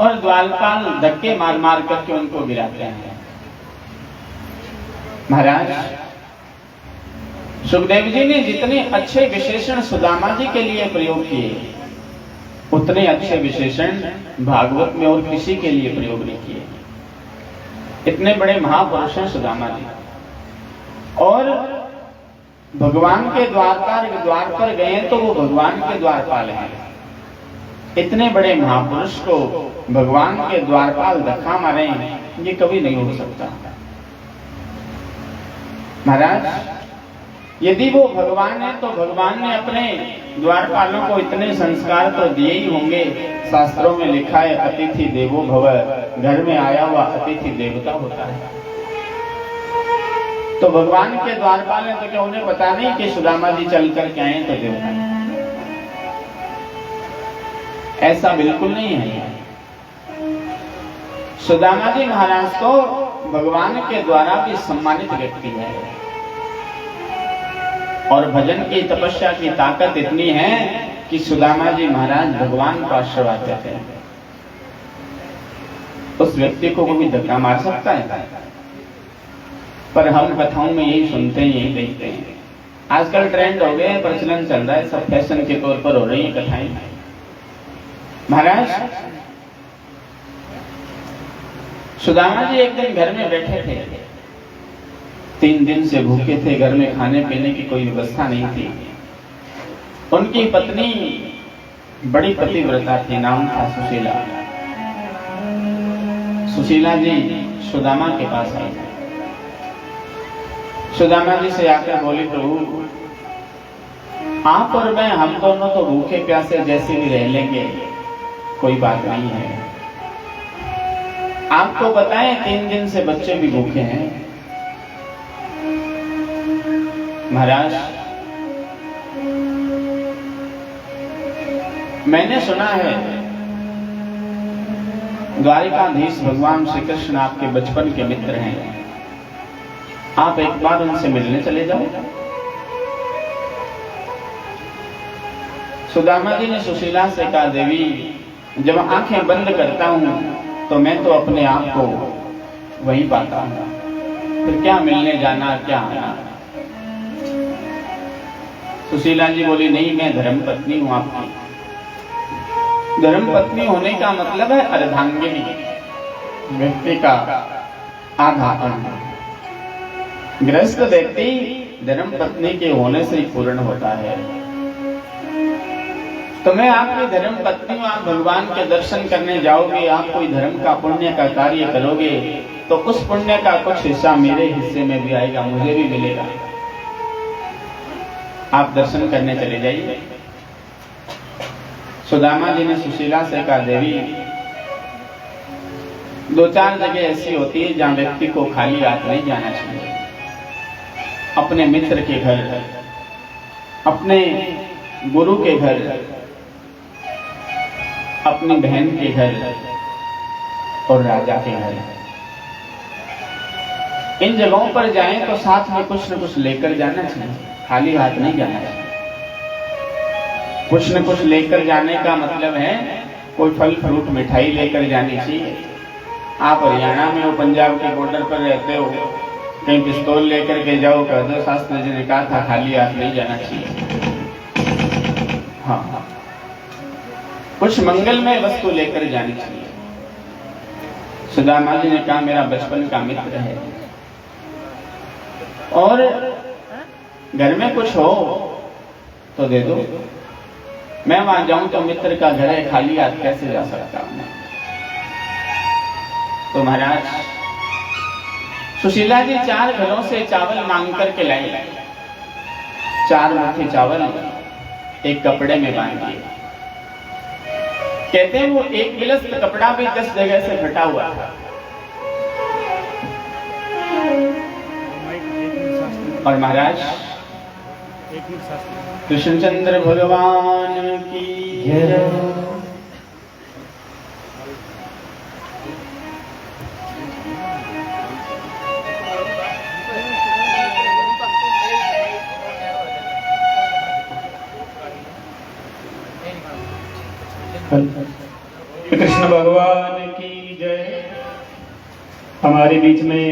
और द्वारपाल धक्के मार मार करके उनको गिराते हैं। महाराज, सुखदेव जी ने जितने अच्छे विशेषण सुदामा जी के लिए प्रयोग किए, उतने अच्छे विशेषण भागवत में और किसी के लिए प्रयोग नहीं किए। इतने बड़े महापुरुष हैं सुदामा जी, और भगवान के द्वार पर गए तो वो भगवान के द्वारपाल हैं। इतने बड़े महापुरुष को भगवान के द्वारपाल धक्का मारे, ये कभी नहीं हो सकता। महाराज, यदि वो भगवान है तो भगवान ने अपने द्वारपालों को इतने संस्कार तो दिए ही होंगे। शास्त्रों में लिखा है, अतिथि देवो भव, घर में आया हुआ अतिथि देवता होता है। तो भगवान के द्वारपाल है तो क्या उन्हें पता नहीं कि सुदामा जी चल करके आए तो देवता है? ऐसा बिल्कुल नहीं है। सुदामा जी महाराज तो भगवान के द्वारा भी सम्मानित व्यक्ति है, और भजन की तपस्या की ताकत इतनी है कि सुदामा जी महाराज भगवान को आशीर्वाद देते हैं। उस व्यक्ति को कोई धक्का मार सकता है? पर हम कथाओं में यही सुनते हैं, यही देखते हैं। आजकल ट्रेंड हो गए, प्रचलन चल रहा है, सब फैशन के तौर पर हो रही है कथाएं। महाराज, सुदामा जी एक दिन घर में बैठे थे, 3 दिन से भूखे थे, घर में खाने पीने की कोई व्यवस्था नहीं थी। उनकी पत्नी बड़ी पतिव्रता थी, नाम था सुशीला। सुशीला जी सुदामा के पास आई। सुदामा जी से आकर बोली, प्रभु आप और मैं, हम दोनों तो भूखे प्यासे जैसे भी रह लेंगे, कोई बात नहीं है। आपको बताएं, 3 दिन से बच्चे भी भूखे हैं। महाराज, मैंने सुना है द्वारिकाधीश भगवान श्री कृष्ण आपके बचपन के मित्र हैं, आप एक बार उनसे मिलने चले जाओ। सुदामा जी ने सुशीला से कहा, देवी, जब आंखें बंद करता हूं तो मैं तो अपने आप को वहीं पाता हूं, फिर क्या मिलने जाना, क्या आना। सुशीला जी बोली, नहीं, मैं धर्म पत्नी हूं आपकी। धर्म पत्नी होने का मतलब है अर्धांगिनी, व्यक्ति का आधा अंग। गृहस्थ व्यक्ति धर्म पत्नी के होने से ही पूर्ण होता है। तो मैं आपकी धर्म पत्नी हूं, आप भगवान के दर्शन करने जाओगे, आप कोई धर्म का पुण्य का कार्य करोगे, तो उस पुण्य का कुछ हिस्सा मेरे हिस्से में भी आएगा, मुझे भी मिलेगा। आप दर्शन करने चले जाइए। सुदामा जी ने सुशीला से कहा, देवी, 2-4 जगह ऐसी होती है जहां व्यक्ति को खाली हाथ नहीं जाना चाहिए। अपने मित्र के घर, अपने गुरु के घर, अपनी बहन के घर और राजा के घर, इन जगहों पर जाएं तो साथ में कुछ न कुछ लेकर जाना चाहिए, खाली हाथ नहीं जाना चाहिए। कुछ न कुछ लेकर जाने का मतलब है कोई फल फ्रूट मिठाई लेकर जानी चाहिए, आप हरियाणा में हो, पंजाब के बॉर्डर पर रहते हो, कहीं पिस्तौल लेकर के जाओ, कह दो शास्त्री जी ने कहा था खाली हाथ नहीं जाना चाहिए। हाँ, कुछ मंगलमय वस्तु लेकर जानी चाहिए। सुदामा जी ने कहा मेरा बचपन का मित्र है और घर में कुछ हो तो दे दो, मैं वहां जाऊं तो मित्र का घर है, खाली हाथ कैसे जा सकता हूं। तो महाराज सुशीला जी 4 घरों से चावल मांग करके लाए, 4 मुट्ठी चावल एक कपड़े में बांध दिए। कहते हैं वो एक बिलस्त कपड़ा भी 10 जगह से फटा हुआ था। और महाराज कृष्णचंद्र भगवान की जय। कृष्ण भगवान की जय। हमारे बीच में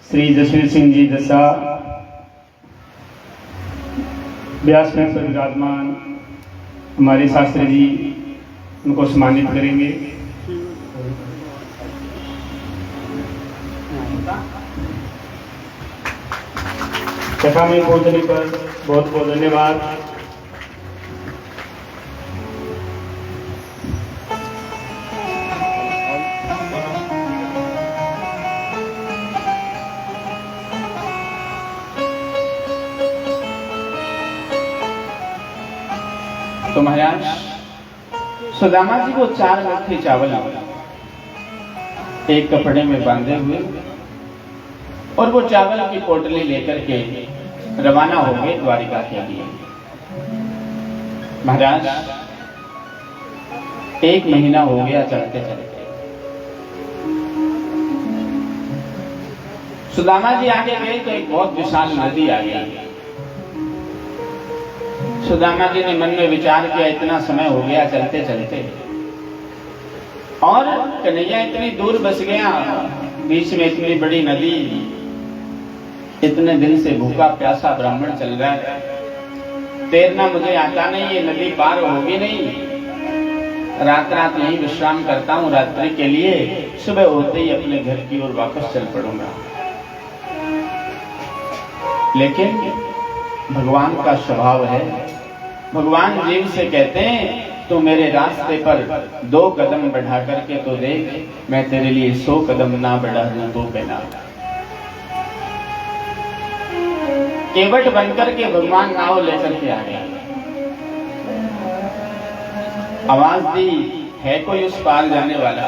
श्री जसवीर सिंह जी दसा व्यास में पर विराजमान हमारे शास्त्री जी, उनको सम्मानित करेंगे। कथा में पहुंचने पर बहुत बहुत धन्यवाद। तो महाराज सुदामा जी को 4 मुट्ठी चावल एक कपड़े में बांधे हुए और वो चावल की पोटली लेकर के रवाना हो गए द्वारिका के लिए। महाराज 1 महीना हो गया चलते चलते। सुदामा जी आगे गए तो एक बहुत विशाल नदी आ गई। सुदामा जी ने मन में विचार किया इतना समय हो गया चलते चलते और कन्हैया इतनी दूर बस गया, बीच में इतनी बड़ी नदी, इतने दिन से भूखा प्यासा ब्राह्मण चल रहा है, तैरना मुझे आता नहीं, ये नदी पार होगी नहीं, रात रात यहीं विश्राम करता हूं रात्रि के लिए, सुबह होते ही अपने घर की ओर वापस चल पड़ूंगा। लेकिन भगवान का स्वभाव है, भगवान जीव से कहते हैं तो मेरे रास्ते पर 2 कदम बढ़ा करके तो देख, मैं तेरे लिए 100 कदम ना बढ़ा दूं तो कहना। केवट बनकर के भगवान नाव लेकर के आ गया, आवाज दी है कोई उस पार जाने वाला।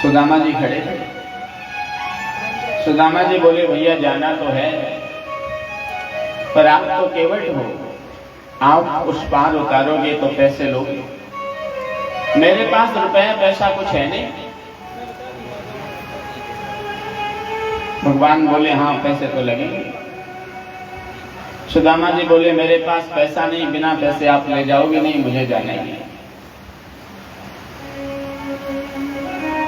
सुदामा जी खड़े थे। सुदामा जी बोले भैया जाना तो है, पर आप तो केवट हो, आप उस पार उतारोगे तो पैसे लोगे, मेरे पास रुपया पैसा कुछ है नहीं। भगवान बोले हाँ पैसे तो लगेंगे। सुदामा जी बोले मेरे पास पैसा नहीं, बिना पैसे आप ले जाओगे नहीं, मुझे जाना ही नहीं।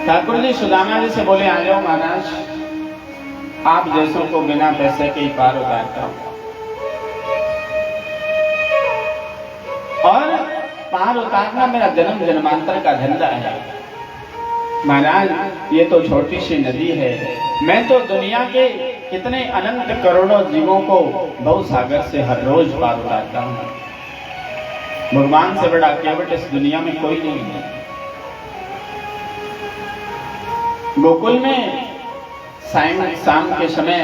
ठाकुर जी सुदामा जी से बोले आ जाओ महाराज, आप जैसों को बिना पैसे के ही पार उतारता हूं। और पार उतारना मेरा जन्म जन्मांतर का धंधा है। महाराज ये तो छोटी सी नदी है, मैं तो दुनिया के कितने अनंत करोड़ों जीवों को भव सागर से हर रोज पार उतारता हूं। भगवान से बड़ा केवट इस दुनिया में कोई नहीं है। गोकुल में शाम के समय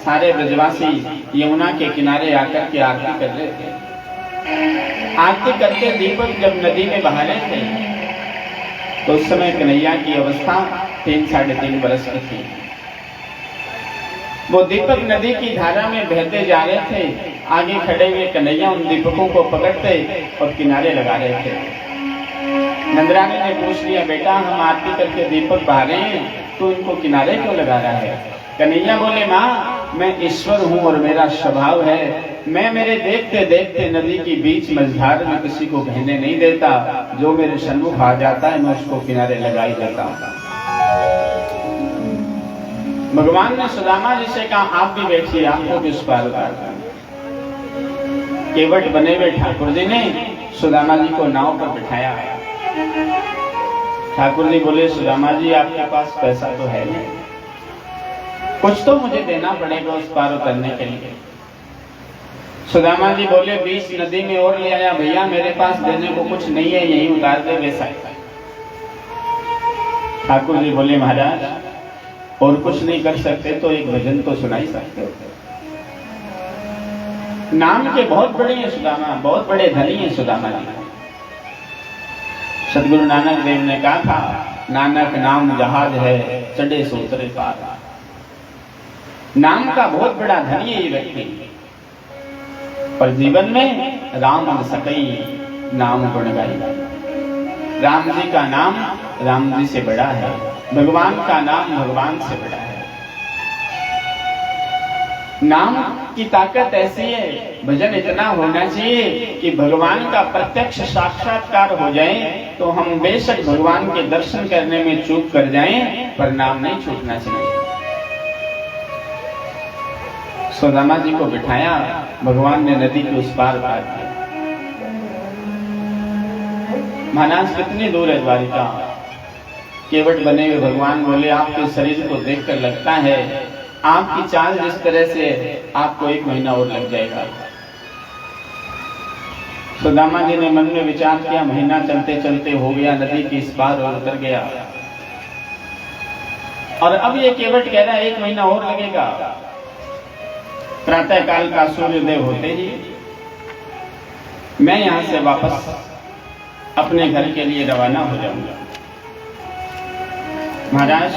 सारे ब्रजवासी यमुना के किनारे आकर के आरती कर रहे थे। आरती करके दीपक जब नदी में बहा रहे थे तो उस समय कन्हैया की अवस्था 3-3.5 वर्ष की थी। वो दीपक नदी की धारा में बहते जा रहे थे, आगे खड़े हुए कन्हैया उन दीपकों को पकड़ते और किनारे लगा रहे थे। नंदरानी ने पूछ लिया बेटा हम आरती करके दीपक बहा रहे हैं तो इनको किनारे क्यों लगा रहा है? कन्हैया बोले माँ मैं ईश्वर हूँ और मेरा स्वभाव है, मैं मेरे देखते देखते नदी की बीच मझधार में किसी को बहने नहीं देता, जो मेरे सन्मुख आ जाता है मैं उसको किनारे लगा ही देता हूँ। भगवान ने सुदामा जी से कहा आप भी बैठिए, आपको भी उस पार उतारता हूं। केवट बने हुए ठाकुर जी ने सुदामा जी को नाव पर बिठाया। ठाकुर जी बोले सुदामा जी आपके पास पैसा तो है नहीं, कुछ तो मुझे देना पड़ेगा उस पार उतरने के लिए। सुदामा जी बोले बीच नदी में और ले आया भैया, मेरे पास देने को कुछ नहीं है, यही उतार दे वैसा। ठाकुर जी बोले महाराज और कुछ नहीं कर सकते तो एक भजन तो सुना ही सकते हो। नाम के बहुत बड़े हैं सुदामा, बहुत बड़े धनी हैं सुदामा जी। सदगुरु नानक देव ने कहा था नानक नाम जहाज है चढ़े सो उतरे पार। नाम का बहुत बड़ा धनी है ये व्यक्ति, पर जीवन में राम सकई नाम गुण गाई। राम जी का नाम राम जी से बड़ा है, भगवान का नाम भगवान से बड़ा है। नाम की ताकत ऐसी है, भजन इतना होना चाहिए कि भगवान का प्रत्यक्ष साक्षात्कार हो जाए तो हम बेशक भगवान के दर्शन करने में चूक कर जाएं, पर नाम नहीं छूटना चाहिए। सुदामा जी को बिठाया, भगवान ने नदी के उस पार उतार दिया। महाराज कितनी दूर है द्वारिका? केवट बने हुए भगवान बोले आपके शरीर को देखकर लगता है आपकी चाल जिस तरह से आपको 1 महीना और लग जाएगा। सुदामा जी ने मन में विचार किया, महीना चलते चलते हो गया, नदी के इस पार और उतर गया, और अब ये केवट कह रहा है 1 महीना और लगेगा। प्रातः काल का सूर्योदय होते ही मैं यहां से वापस अपने घर के लिए रवाना हो जाऊंगा। महाराज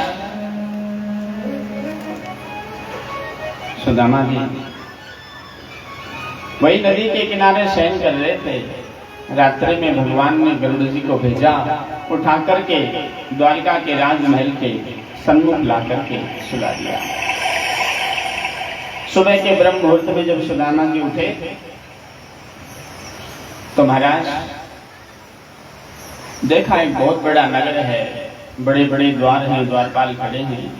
सुदामा जी वही नदी के किनारे शयन कर रहे थे। रात्रि में भगवान ने गरुड़ जी को भेजा, उठा करके द्वारिका के राजमहल के सन्मुख ला करके सुला दिया। सुबह के ब्रह्म मुहूर्त में जब सुदामा जी उठे तो महाराज देखा एक बहुत बड़ा नगर है, बड़े बड़े द्वार हैं, द्वारपाल खड़े हैं।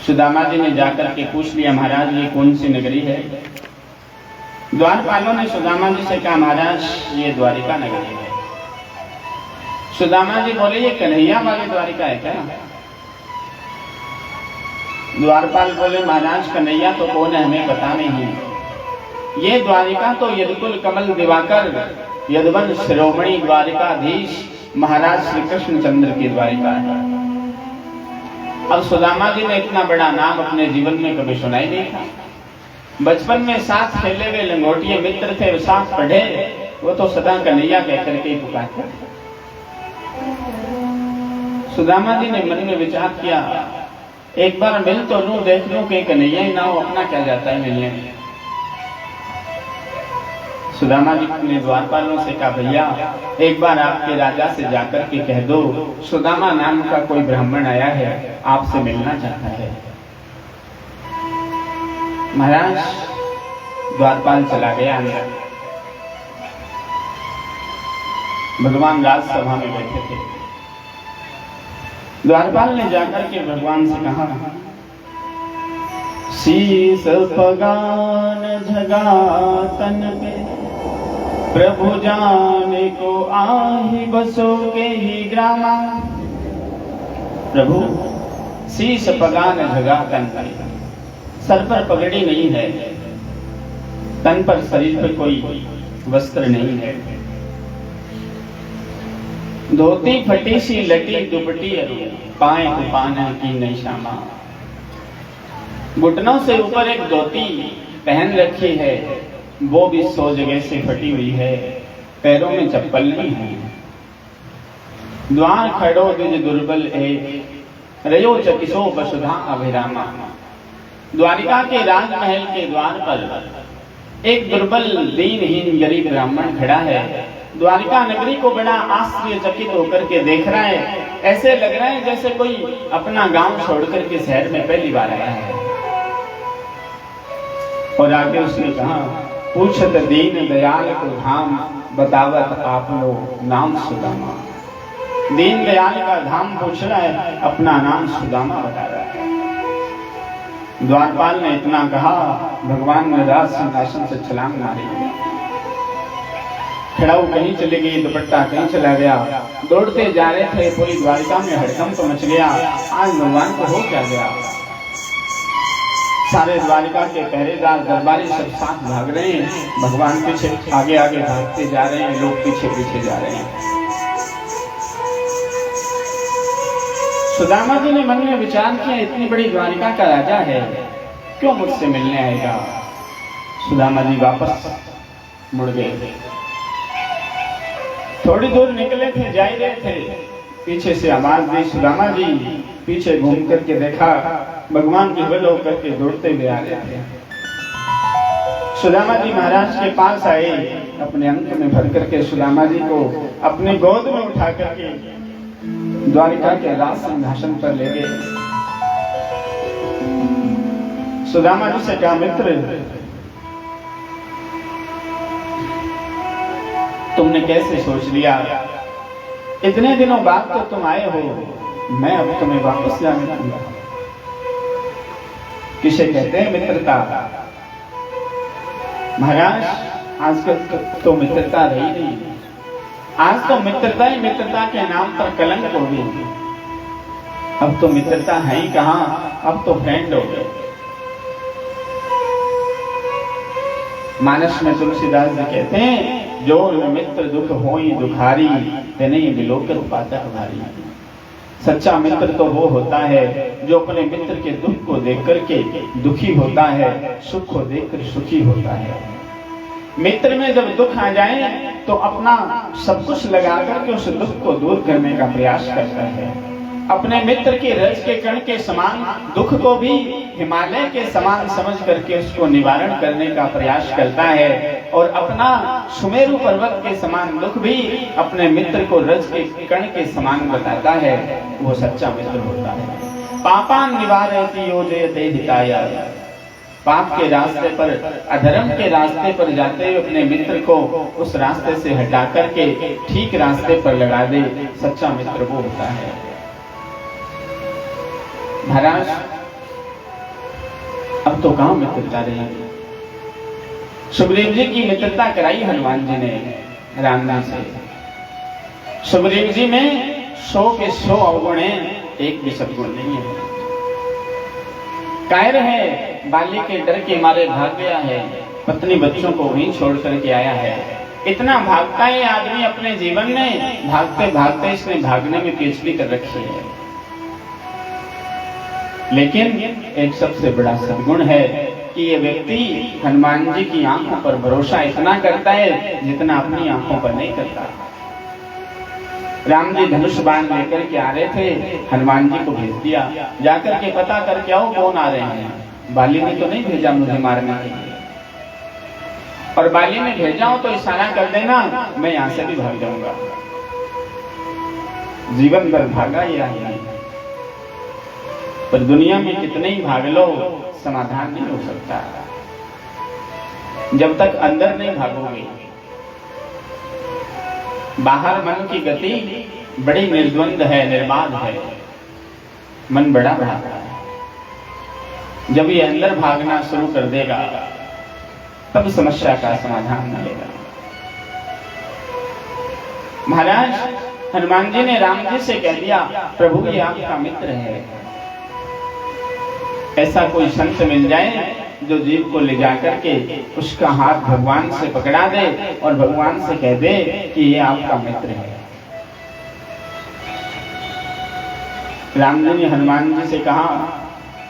सुदामा जी ने जाकर के पूछ लिया महाराज ये कौन सी नगरी है? द्वारपालों ने सुदामा जी से कहा महाराज ये द्वारिका नगरी है। सुदामा जी बोले ये कन्हैया वाली द्वारिका है क्या? द्वारपाल बोले महाराज कन्हैया तो कौन है हमें पता नहीं, ये द्वारिका तो यदुकुल कमल दिवाकर यदवन शिरोमणि द्वारिकाधीश महाराज श्री कृष्णचंद्र की द्वारिका है। अब सुदामा जी ने इतना बड़ा नाम अपने जीवन में कभी सुना ही नहीं था। बचपन में साथ खेले हुए लंगोटिए मित्र थे, साथ पढ़े, वो तो सदा कन्हैया कहकर के पुकारते। सुदामा जी ने मन में विचार किया एक बार मिल तो लूं, देख लूं कि कन्हैया ही ना हो, अपना क्या जाता है मिलने में। सुदामा जी ने द्वारपालों से कहा भैया एक बार आपके राजा से जाकर के कह दो सुदामा नाम का कोई ब्राह्मण आया है, आपसे मिलना चाहता है। महाराज द्वारपाल चला गया अंदर। भगवान राजसभा में बैठे थे। द्वारपाल ने जाकर के भगवान से कहा शीस पगान झगा तन पे प्रभु जाने को आही बसो के ही ग्रामा। प्रभु शीस पगान झगा तन पे, सर पर पगड़ी नहीं है, तन पर शरीर पर कोई वस्त्र नहीं है, धोती फटी सी लटी दुपटी पाए पान की नई शामा। घुटनों से ऊपर एक धोती पहन रखी है, वो भी 100 जगह से फटी हुई है, पैरों में चप्पल नहीं है। द्वार खड़ो द्विज दुर्बल है, रयो चकिसो वसुधा अभिरामा। द्वारिका के राजमहल के द्वार पर एक दुर्बल दीनहीन गरीब ब्राह्मण खड़ा है। द्वारिका नगरी को बड़ा आश्चर्यचकित होकर के देख रहा है। ऐसे लग रहा है जैसे कोई अपना गांव छोड़कर के शहर में पहली बार आया है। और आगे उसने कहा, पूछत दीन दयाल को धाम, बतावत आप लोग नाम सुदामा। दीन दयाल का धाम पूछ रहा है, अपना नाम सुदामा बता रहा है। द्वारपाल ने इतना कहा, भगवान ने राज सिंहासन से छलांग मारी, खड़ाऊ कहीं चली गई, दुपट्टा कहीं चला गया, दौड़ते जा रहे थे, पूरी द्वारिका में हड़कंप मच गया। आज भगवान को हो क्या गया? सारे द्वारिका के पहरेदार दरबारी सब साथ भाग रहे हैं, भगवान पीछे आगे आगे भागते जा रहे हैं, लोग पीछे पीछे जा रहे हैं। सुदामा जी ने मन में विचार किया, इतनी बड़ी द्वारिका का राजा है, क्यों मुझसे मिलने आएगा? सुदामा जी वापस मुड़ गए। थोड़ी दूर निकले थे, जा ही रहे थे, पीछे से आवाज दी। सुदामा जी पीछे घूम करके देखा, भगवान विवल होकर के दौड़ते हुए आ रहे थे। सुदामा जी महाराज के पास आए, अपने अंक में भर करके सुदामा जी को अपने गोद में उठा करके द्वारिका के राज सिंहासन पर ले गए। सुदामा जी से कहा, मित्र तुमने कैसे सोच लिया? इतने दिनों बाद तो तुम आए हो, मैं अब तुम्हें वापस जाने दूंगा। किसे कहते हैं मित्रता? महाराज आजकल तो मित्रता रही नहीं, आज तो मित्रता ही मित्रता के नाम पर कलंक हो गई। अब तो मित्रता है ही कहां, अब तो फ्रेंड हो गए। मानस में तुलसीदास जी कहते हैं, जो मित्र दुख होई दुखारी, तेने बिलोकत पातक भारी। सच्चा मित्र तो वो होता है जो अपने मित्र के दुख को देख करके दुखी होता है, सुख को देखकर सुखी होता है। मित्र में जब दुख आ जाए तो अपना सब कुछ लगा करके उस दुख को दूर करने का प्रयास करता है। अपने मित्र के रज के कण के समान दुख को भी हिमालय के समान समझ करके उसको निवारण करने का प्रयास करता है, और अपना सुमेरु पर्वत के समान दुख भी अपने मित्र को रज के कण के समान बताता है। वो सच्चा मित्र होता है। पापान निवारयति योजयते हिताय। पाप के रास्ते पर, अधर्म के रास्ते पर जाते हुए अपने मित्र को उस रास्ते से हटा करके ठीक रास्ते पर लगा दे, सच्चा मित्र वो होता है। महाराज अब तो कहां मित्रता रही? सुग्रीव जी की मित्रता कराई हनुमान जी ने राम जी से। सुग्रीव जी में 100 के 100 अवगुण हैं, एक भी सद्गुण नहीं है। कायर है, बाली के डर के मारे भाग गया है, पत्नी बच्चों को वहीं छोड़ करके आया है। इतना भागता है आदमी अपने जीवन में, भागते भागते इसने भागने में पीछे कर रखी है। लेकिन एक सबसे बड़ा सद्गुण है कि ये व्यक्ति हनुमान जी की आंखों पर भरोसा इतना करता है जितना अपनी आंखों पर नहीं करता। राम जी धनुष बाण लेकर के आ रहे थे, हनुमान जी को भेज दिया, जाकर के पता करके आओ कौन आ रहे हैं। बाली ने तो नहीं भेजा मुझे मारने के लिए, और बाली ने भेजा हो तो इशारा कर देना, मैं यहां से भी भाग जाऊंगा। जीवन भर भागा ही नहीं, पर दुनिया में कितने ही भाग लो समाधान नहीं हो सकता जब तक अंदर नहीं भागोगे। बाहर मन की गति बड़ी निर्द्वंद है, निर्बाध है, मन बड़ा भागता है। जब ये अंदर भागना शुरू कर देगा तब समस्या का समाधान मिलेगा। महाराज हनुमान जी ने राम जी से कह दिया, प्रभु ये आपका मित्र है, ऐसा कोई संत मिल जाए जो जीव को ले जाकर के उसका हाथ भगवान से पकड़ा दे और भगवान से कह दे कि ये आपका मित्र है। राम जी ने हनुमान जी से कहा,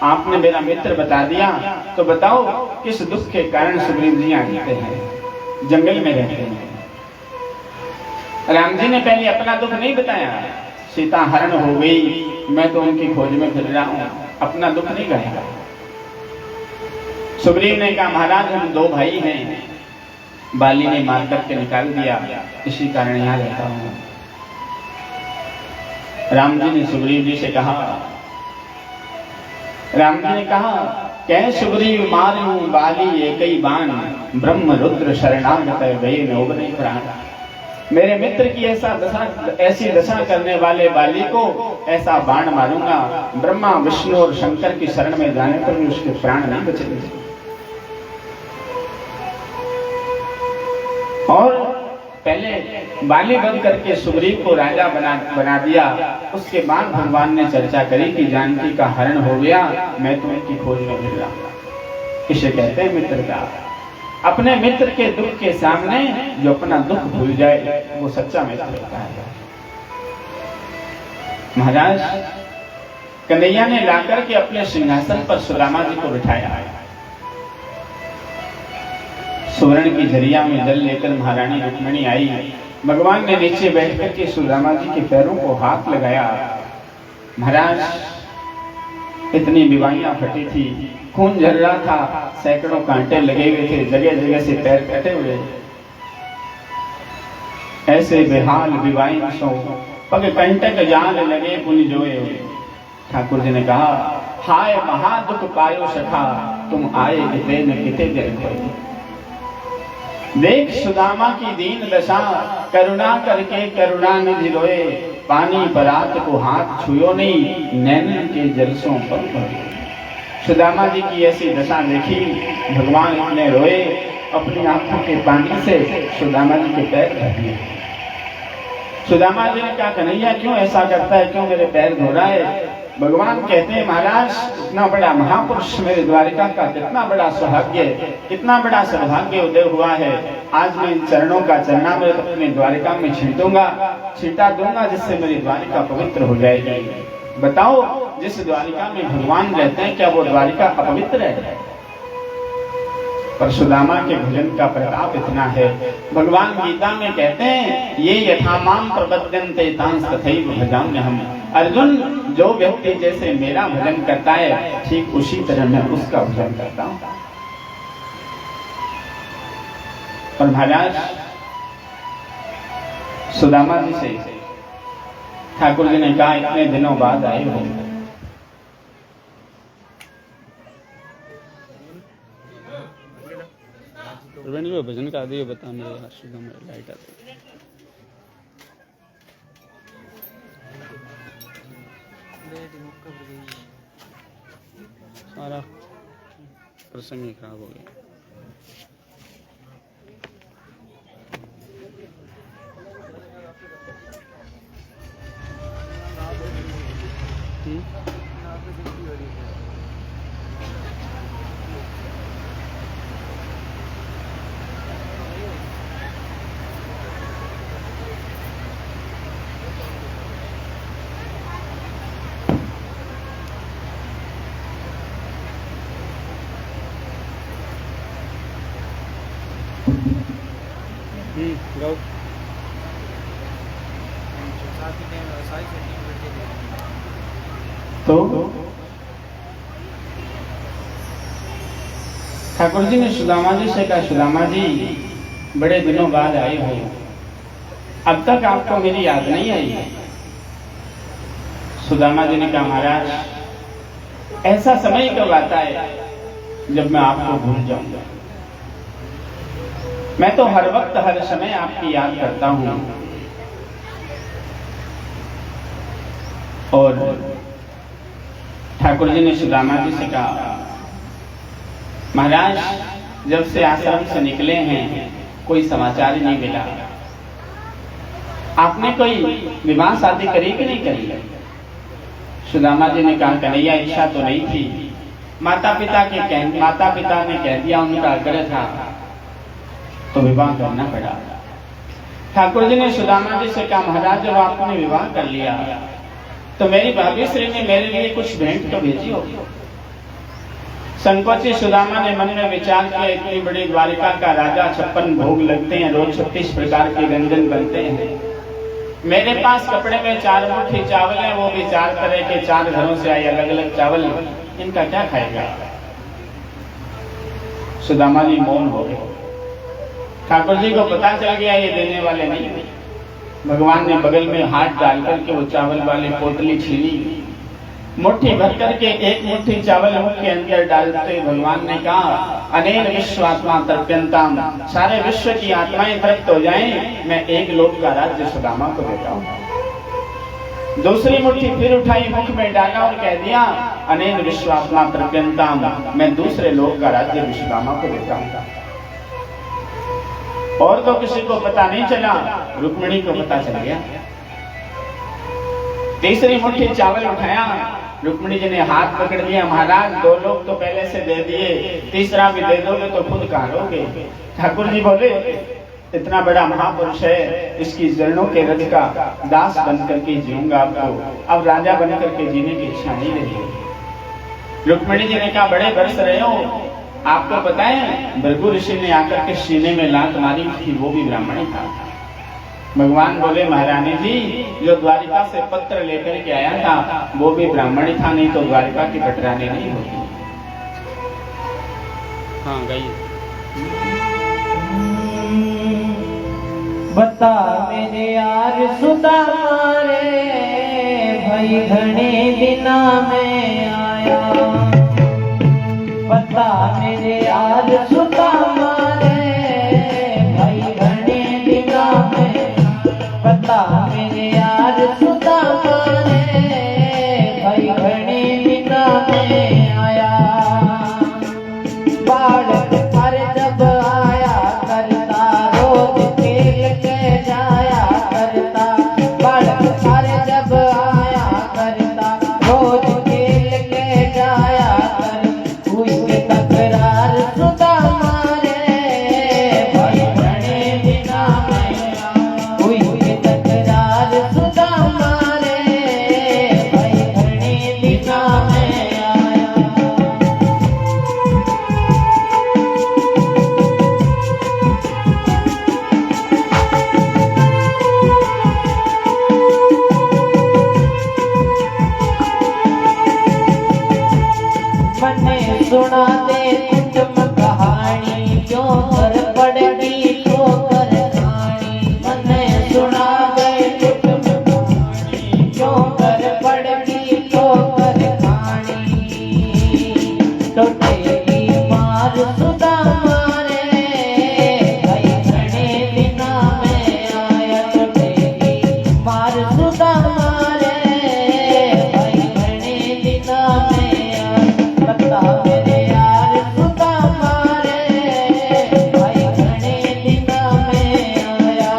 आपने मेरा मित्र बता दिया तो बताओ किस दुख के कारण सुग्रीव जी यहाँ रहते हैं, जंगल में रहते हैं। राम जी ने पहले अपना दुख नहीं बताया, सीता हरण हो गई, मैं तो उनकी खोज में फिर रहा हूं, अपना दुख नहीं कहेगा। सुग्रीव ने कहा, महाराज हम 2 भाई हैं, बाली ने मार करके निकाल दिया, इसी कारण यहाँ रहता हूं। राम जी ने सुग्रीव जी से कहा, राम जी ने कहा, कह सुग्रीव मारू बाली एकई बाण, ब्रह्म रुद्र शरणागत गए नोबने प्राण। मेरे मित्र की ऐसी दशा करने वाले बाली को ऐसा बाण मारूंगा, ब्रह्मा विष्णु और शंकर की शरण में जाने पर भी उसके प्राण नहीं बचेंगे। और पहले बाली बन करके सुग्रीव को राजा बना दिया। उसके बाद भगवान ने चर्चा करी कि जानकी का हरण हो गया, मैं तुम्हें की खोज में फिर रहा। इसे कहते हैं मित्रता। अपने मित्र के दुख के सामने जो अपना दुख भूल जाए वो सच्चा मित्र होता है। महाराज कन्हैया ने लाकर के अपने सिंहासन पर सुदामा जी को बिठाया। सुवर्ण की झरिया में जल लेकर महारानी रुक्मिणी आई। भगवान ने नीचे बैठकर के सुदामा जी के पैरों को हाथ लगाया। महाराज इतनी बीमारियां फटी थी, खून झर रहा था, सैकड़ों कांटे लगे हुए थे, जगह जगह से पैर कटे हुए। ऐसे बेहाल विवाहिंसों पग कंटक जाल लगे पुन जोए। ठाकुर जी ने कहा, हाय महादुख पायो सखा, तुम आए किते न किते देर खोए। देख सुदामा की दीन दशा, करुणा करके करुणा निधि रोए। पानी परात को हाथ छुयो नहीं, नैन के जलसों पर पड़े। सुदामा जी की ऐसी दशा देखी, भगवान ने रोए। अपनी आंखों के पानी से सुदामा जी के पैर धो दिए। सुदामा जी ने कहा, कन्हैया क्यों ऐसा करता है, क्यों मेरे पैर धो रहा है? भगवान कहते हैं, महाराज इतना बड़ा महापुरुष मेरे द्वारिका का कितना बड़ा सौभाग्य, कितना बड़ा सौभाग्य उदय हुआ है। आज मैं इन चरणों का चरणामृत अपने द्वारिका में छींटा दूंगा, जिससे मेरी द्वारिका पवित्र हो जाएगी। बताओ, जिस द्वारिका में भगवान रहते हैं क्या वो द्वारिका अपवित्र है? पर सुदामा के भजन का प्रताप इतना है। भगवान गीता में कहते हैं, ये यथामाम प्रपद्यन्ते तांस तथैव भजाम्यहम्। अर्जुन, जो व्यक्ति जैसे मेरा भजन करता है ठीक उसी तरह मैं उसका भजन करता हूं। और महाराज सुदामा जी से ठाकुर जी ने कहा, इतने दिनों बाद आए हो, भजन का आदि बता मेरे लाइट आती सारा प्रसंग ही खराब हो गया। तो ठाकुर जी ने सुदामा जी से कहा, सुदामा जी बड़े दिनों बाद आए हो, अब तक आपको मेरी याद नहीं आई? सुदामा जी ने कहा, महाराज ऐसा समय कब आता है जब मैं आपको भूल जाऊंगा? मैं तो हर वक्त हर समय आपकी याद करता हूं। और ठाकुर जी ने सुदामा जी से कहा, महाराज जब से आश्रम से निकले हैं कोई समाचार ही नहीं मिला। आपने कोई विवाह शादी करी कि नहीं करी? सुदामा जी ने कहा, कन्हैया इच्छा तो नहीं थी, माता पिता ने कह दिया, उनका आग्रह था तो विवाह करना पड़ा। ठाकुर जी ने सुदामा जी से कहा, महाराज जब आपने विवाह कर लिया तो मेरी भाभी श्री ने मेरे लिए कुछ भेंट तो भेजी होगी। संकोची सुदामा ने मन में विचार किया, इतनी बड़ी द्वारिका का राजा, 56 भोग लगते हैं, रोज 36 प्रकार के व्यंजन बनते हैं। मेरे पास कपड़े में 4 मुट्ठी चावल है, वो भी 4 तरह के 4 घरों से आए अलग अलग चावल, इनका क्या खाएगा? सुदामा जी मौन हो गए। ठाकुर जी को पता चल गया ये देने वाले नहीं। भगवान ने बगल में हाथ डाल करके वो चावल वाली पोटली छीनी, मुट्ठी भर करके एक मुट्ठी चावल मुख के अंदर डालते भगवान ने कहा, अनेक विश्वात्मा तर्प्यंताम, सारे विश्व की आत्माएं तृप्त हो जाएं, मैं एक लोक का राज्य सुदामा को देता हूँ। दूसरी मुट्ठी फिर उठाई, मुख में डाला और कह दिया, अनेक विश्वात्मा तर्प्यंताम, मैं दूसरे लोक का राज्य भी सुदामा को देता हूँ। और तो किसी को पता नहीं चला, रुक्मिणी को पता चल गया। तीसरी मुट्ठी चावल उठाया, रुक्मिणी जी ने हाथ पकड़ लिया, महाराज 2 लोग तो पहले से दे दिए, तीसरा भी दे दोगे तो खुद कहाँ लोगे। ठाकुर जी बोले, इतना बड़ा महापुरुष है, इसकी चरणों के रज का दास बन करके जीऊंगा, आपको अब राजा बन करके जीने की इच्छा नहीं रही। रुक्मिणी जी ने कहा, बड़े बरस रहे हो, आपको पता है भृगु ऋषि ने आकर के सीने में लात मारी थी, वो भी ब्राह्मण था। भगवान बोले, महारानी जी, जो द्वारिका से पत्र लेकर के आया था वो भी ब्राह्मण था, नहीं तो द्वारिका की बटरानी नहीं होती। हाँ गई। बता मेरे यार सुदामा रे, भाई घने दिना में आया। बता मेरे यार सुदामा रे, भाई घने दिना में। बता मेरे यार सुदामा रे, भाई घने दिना में आया। बालक हर जब आया करता, रोज खेल के जाया करता। बालक हर जब आया करता, रोज खेल के जाया कर। हुई के तकरार सुदामा रे, भाई घने दिना में। हुई के तकरार सुदामा रे, भाई घने दिना में आया। मने सुना दे तुम कहानी, क्यों कर पड़गी ठोकर खानी। मने सुना दे तुम कहानी, क्यों कर पड़गी ठोकर खानी। टूटेगी मार सुदामा रे, भाई घने दिना में आया। टूटेगी मार सुदामा रे, भाई घने दिना में आया। बता मेरे यार सुदामा रे, भाई घने दिना में आया।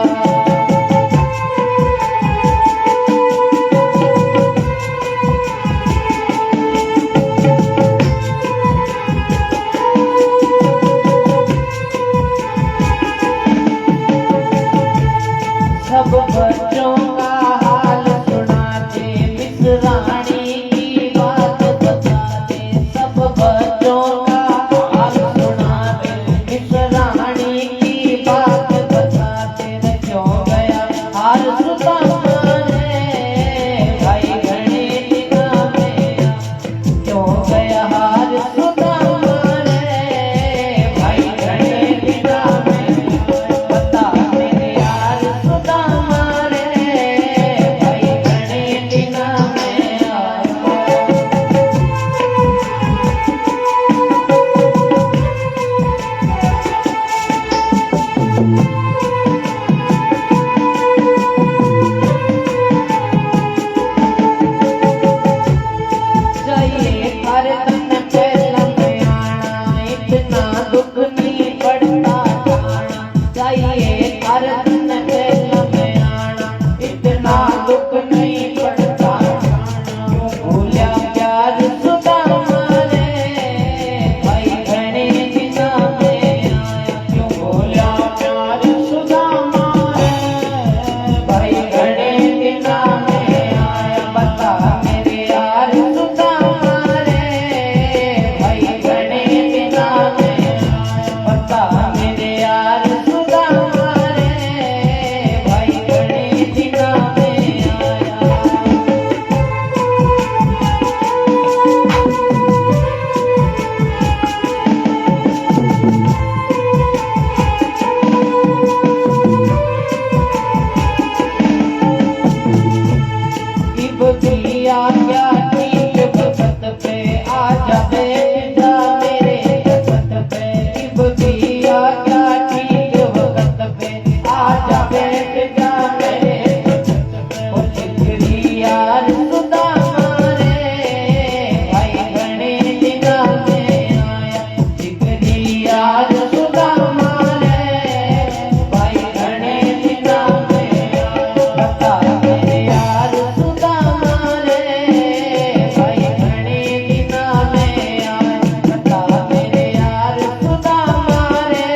सब बच्चों का हाल सुनाते, मिसरानी की बात बताते। सब बच्चों का हाल सुनाते, मिसरानी की बात बताते। क्यों गया हाल सुदामा रे, भाई घने दिना में। क्यों गया हाल सुदामा रे, भाई घने दिना में। बता मेरे यार सुदामा रे, भाई घने दिना में क्या ठीक वक्त पे आजा बैठ जा मेरे जगत पे। शिव पिया क्या ठीक वक्त पे आजा बैठ जा मेरे जगत पे। ओ जिगरी यार सुदामा रे भाई घने दिना में आया। जिगरी यार सुदामा रे भाई घने दिना में आया। बता मेरे यार सुदामा रे भाई घने दिना में आया। बता मेरे यार सुदामा रे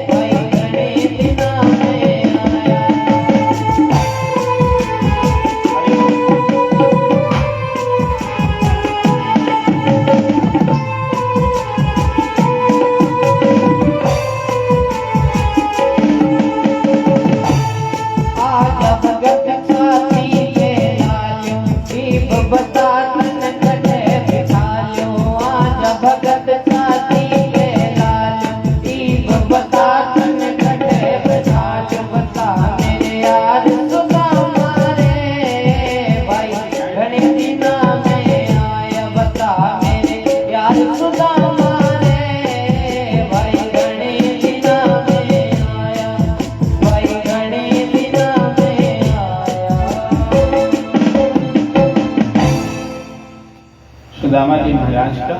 भाई घने दिना में आया। आजा भगत साथी के लालियो दीप बता तन कटे बिठालियो। आजा भगत साथी के लालियो दीप बता तन कटे बिठालियो। बता मेरे यार सुदामा रे भाई घने दिना में आया। बता मेरे यार सुदामा रे भाई घने दिना में आया। भाई घने दिना में आया। सुदामा जी महाराज का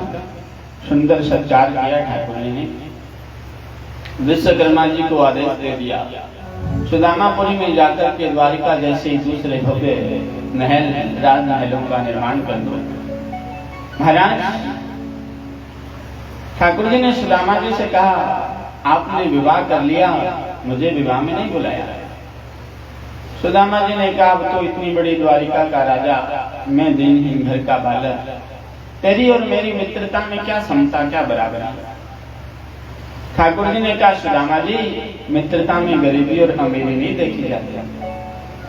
सुंदर सत्कार किया ठाकुर जी ने। विश्वकर्मा जी को आदेश दे दिया सुदामापुरी में जाकर के द्वारिका जैसे ही दूसरे भव्य महल राजमहलों का निर्माण कर दो। महाराज ठाकुर जी ने सुदामा जी से कहा आपने विवाह कर लिया, मुझे विवाह में नहीं बुलाया। सुदामा जी ने कहा अब तो इतनी बड़ी द्वारिका का राजा, मैं दिनहीन घर का बालक, तेरी और मेरी मित्रता में क्या समता, क्या बराबरी। ठाकुर जी ने कहा सुदामा जी मित्रता में गरीबी और अमीरी नहीं देखी जाती।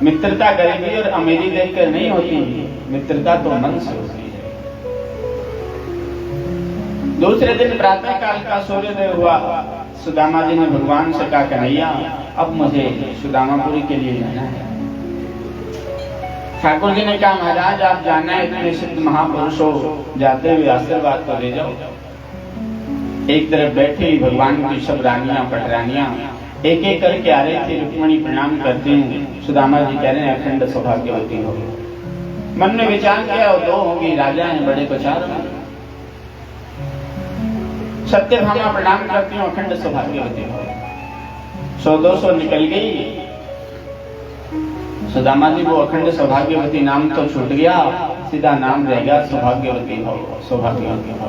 मित्रता गरीबी और अमीरी देखकर नहीं होती, मित्रता तो मन से होती है। दूसरे दिन प्रातः काल का सूर्योदय हुआ। सुदामा जी ने भगवान से कहा कन्हैया अब मुझे सुदामापुरी के लिए जाना है। ठाकुर जी ने कहा महाराज आप जाना है, इतने सिद्ध महापुरुष हो, जाते हुए आशीर्वाद तो ले जाओ। एक तरफ बैठी भगवान की सब रानियां पटरानियां एक एक करके आ रही थी। रुक्मणी प्रणाम करती हूँ। सुदामा जी कह रहे हैं अखंड सौभाग्यवती हो। मन में विचार किया वो दो होगी, राजा हैं बड़े तो चार होंगे। सत्यभामा प्रणाम करती हूँ अखंड सौभाग्यवती हो। 100-200 निकल गई। सुदामा जी वो अखंड सौभाग्यवती नाम तो छूट गया, सीधा नाम रह गया सौभाग्यवती हो, सौभाग्यवती हो।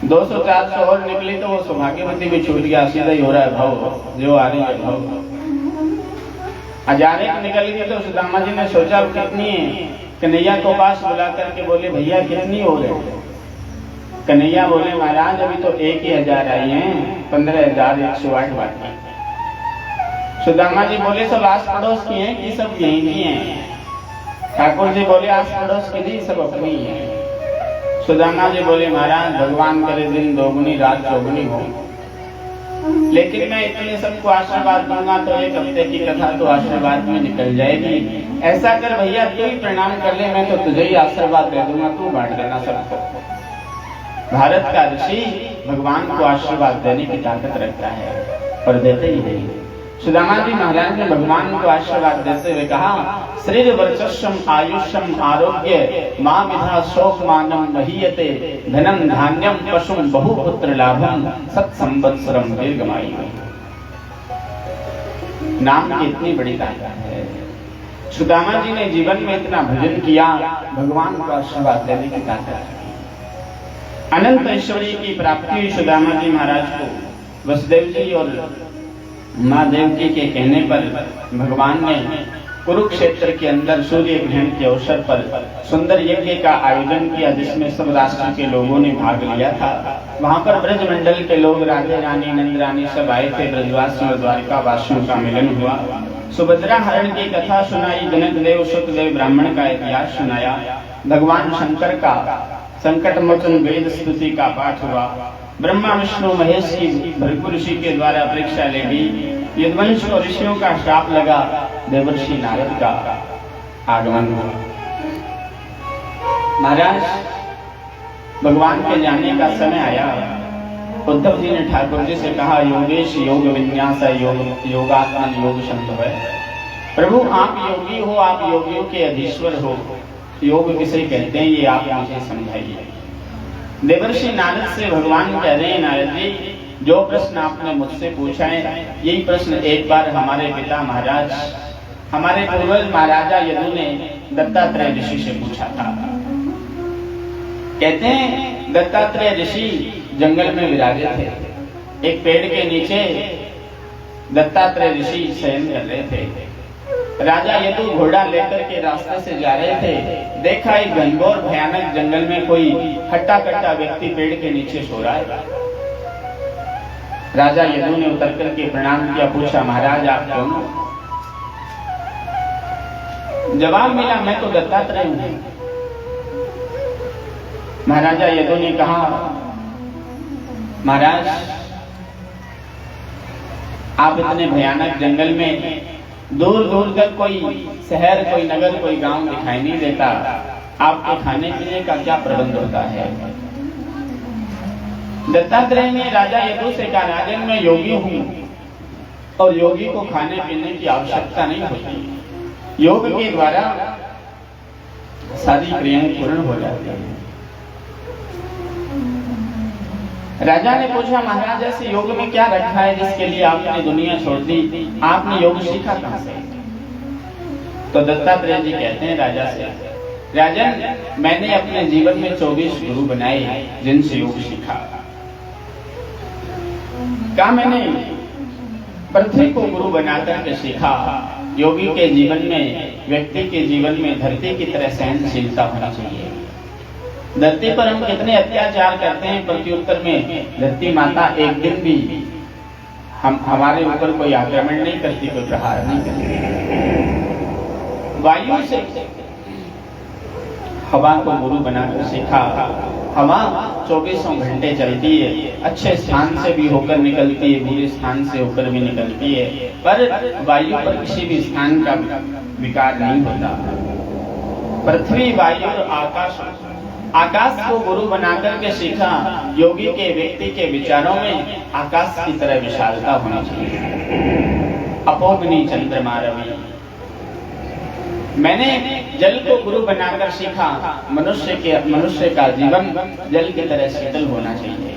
200-400 और निकली तो वो सौभाग्यवती भी छूट गया, सीधा ही हो रहा है भाव, जो आ रही है भाव। हजारे निकल गई तो सुदामा जी ने सोचा कितनी है। कन्हैया को पास बुला करके बोले भैया कितनी हो रहे। कन्हैया बोले महाराज अभी तो 1,000 आई हैं, 15,108 बाकी। सुदामा जी बोले सब आस पड़ोस की हैं कि सब यहीं की हैं। ठाकुर जी बोले आस पड़ोस की नहीं, सब अपनी हैं। सुदामा जी बोले महाराज भगवान करे दिन दोगुनी रात चौगुनी हो, लेकिन मैं इतने सबको आशीर्वाद दूंगा तो एक हफ्ते की कथा तो आशीर्वाद में निकल जाएगी। ऐसा कर भैया तू ही प्रणाम कर ले, मैं तो तुझे ही आशीर्वाद दे दूंगा, तू बांट देना सबको। भारत का ऋषि भगवान को आशीर्वाद देने की ताकत रखता है और देते ही नहीं। सुदामा जी महाराज ने भगवान को आशीर्वाद देते हुए कहा श्रीर वर्चस्वम आयुष्यम आरोग्य मां विधा शोक मानम महीयते धनम धान्यम पशुम बहुपुत्र लाभम सत संवत्सरम दीर्घमायु। नाम की इतनी बड़ी ताकत है। सुदामा जी ने जीवन में इतना भजन किया, भगवान को आशीर्वाद देने की ताकत है। अनंत ऐश्वर्य की प्राप्ति हुई सुदामा जी महाराज को। वसुदेव जी और माँ देवकी के कहने पर भगवान ने कुरुक्षेत्र के अंदर सूर्य ग्रहण के अवसर पर सुंदर यज्ञ का आयोजन किया, जिसमें सब राष्ट्र के लोगों ने भाग लिया था। वहां पर ब्रज मंडल के लोग, राधे रानी, नंद रानी सब आए थे। ब्रजवासियों और द्वारिका वासियों का मिलन हुआ। सुभद्रा हरण की कथा सुनाई, जनक देव सुतदेव ब्राह्मण का इतिहास सुनाया। भगवान शंकर का संकट मोचन वेद स्तुति का पाठ हुआ। ब्रह्मा विष्णु महेश की भृगु ऋषि के द्वारा परीक्षा ले ली। यदुवंश को ऋषियों का श्राप लगा। देवर्षि नारद का आगमन हुआ। महाराज, भगवान के जाने का समय आया। उद्धव जी ने ठाकुर जी से कहा, योगेश योग विन्यास योगात्मन योग संभव है। प्रभु आप योगी हो, आप योगियों के अधीश्वर हो, योग किसे कहते हैं ये आप मुझे समझाइए। देवर्षि नारद से भगवान कह रहे हैं, नारद जी जो प्रश्न आपने मुझसे पूछा है यही प्रश्न एक बार हमारे पिता महाराज, हमारे पूर्वज महाराजा यदु ने दत्तात्रेय ऋषि से पूछा था। कहते हैं दत्तात्रेय ऋषि जंगल में विराजे थे। एक पेड़ के नीचे दत्तात्रेय ऋषि शयन कर रहे थे। राजा यदु घोड़ा लेकर के रास्ते से जा रहे थे। देखा एक घनघोर भयानक जंगल में कोई हट्टा कट्टा व्यक्ति पेड़ के नीचे सो रहा है। राजा यदु ने उतर करके प्रणाम किया, पूछा महाराज आप कौन हो? जवाब मिला, मैं तो दत्तात्रेय हूं। महाराजा यदु ने कहा, महाराज आप इतने भयानक जंगल में दूर दूर तक कोई शहर, कोई नगर, कोई गांव दिखाई नहीं देता, आपके खाने पीने का क्या प्रबंध होता है? दत्तात्रेय ने राजा यदु से कहा, राजन मैं योगी हूं और योगी को खाने पीने की आवश्यकता नहीं होती। योग के द्वारा सारी क्रियाएं पूर्ण हो जाती हैं। राजा ने पूछा, महाराज ऐसे योग में क्या रखा है जिसके लिए आपने दुनिया छोड़ दी? आपने योग सीखा कहां से? तो दत्तात्रेय जी कहते हैं राजा से, राजन मैंने अपने जीवन में 24 गुरु बनाए जिनसे योग सीखा। क्या मैंने पृथ्वी को गुरु बनाकर के सीखा। योगी के जीवन में, व्यक्ति के जीवन में धरती की तरह सहनशीलता होना चाहिए। धरती पर हम कितने अत्याचार करते हैं, प्रत्युत्तर में धरती माता एक दिन भी हमारे ऊपर कोई आक्रमण नहीं करती, कोई प्रहार नहीं करती। वायु से हवा को गुरु बनाकर सीखा। हवा 24 घंटे चलती है, अच्छे स्थान से भी होकर निकलती है, बुरे स्थान से होकर भी निकलती है, पर वायु पर किसी भी स्थान का विकार नहीं होता। पृथ्वी, वायु और आकाश को गुरु बनाकर के सीखा। योगी के व्यक्ति के विचारों में आकाश की तरह विशालता होनी चाहिए। अपोगनी चंद्रमा रवि। मैंने जल को गुरु बनाकर सीखा। मनुष्य का जीवन जल की तरह शीतल होना चाहिए।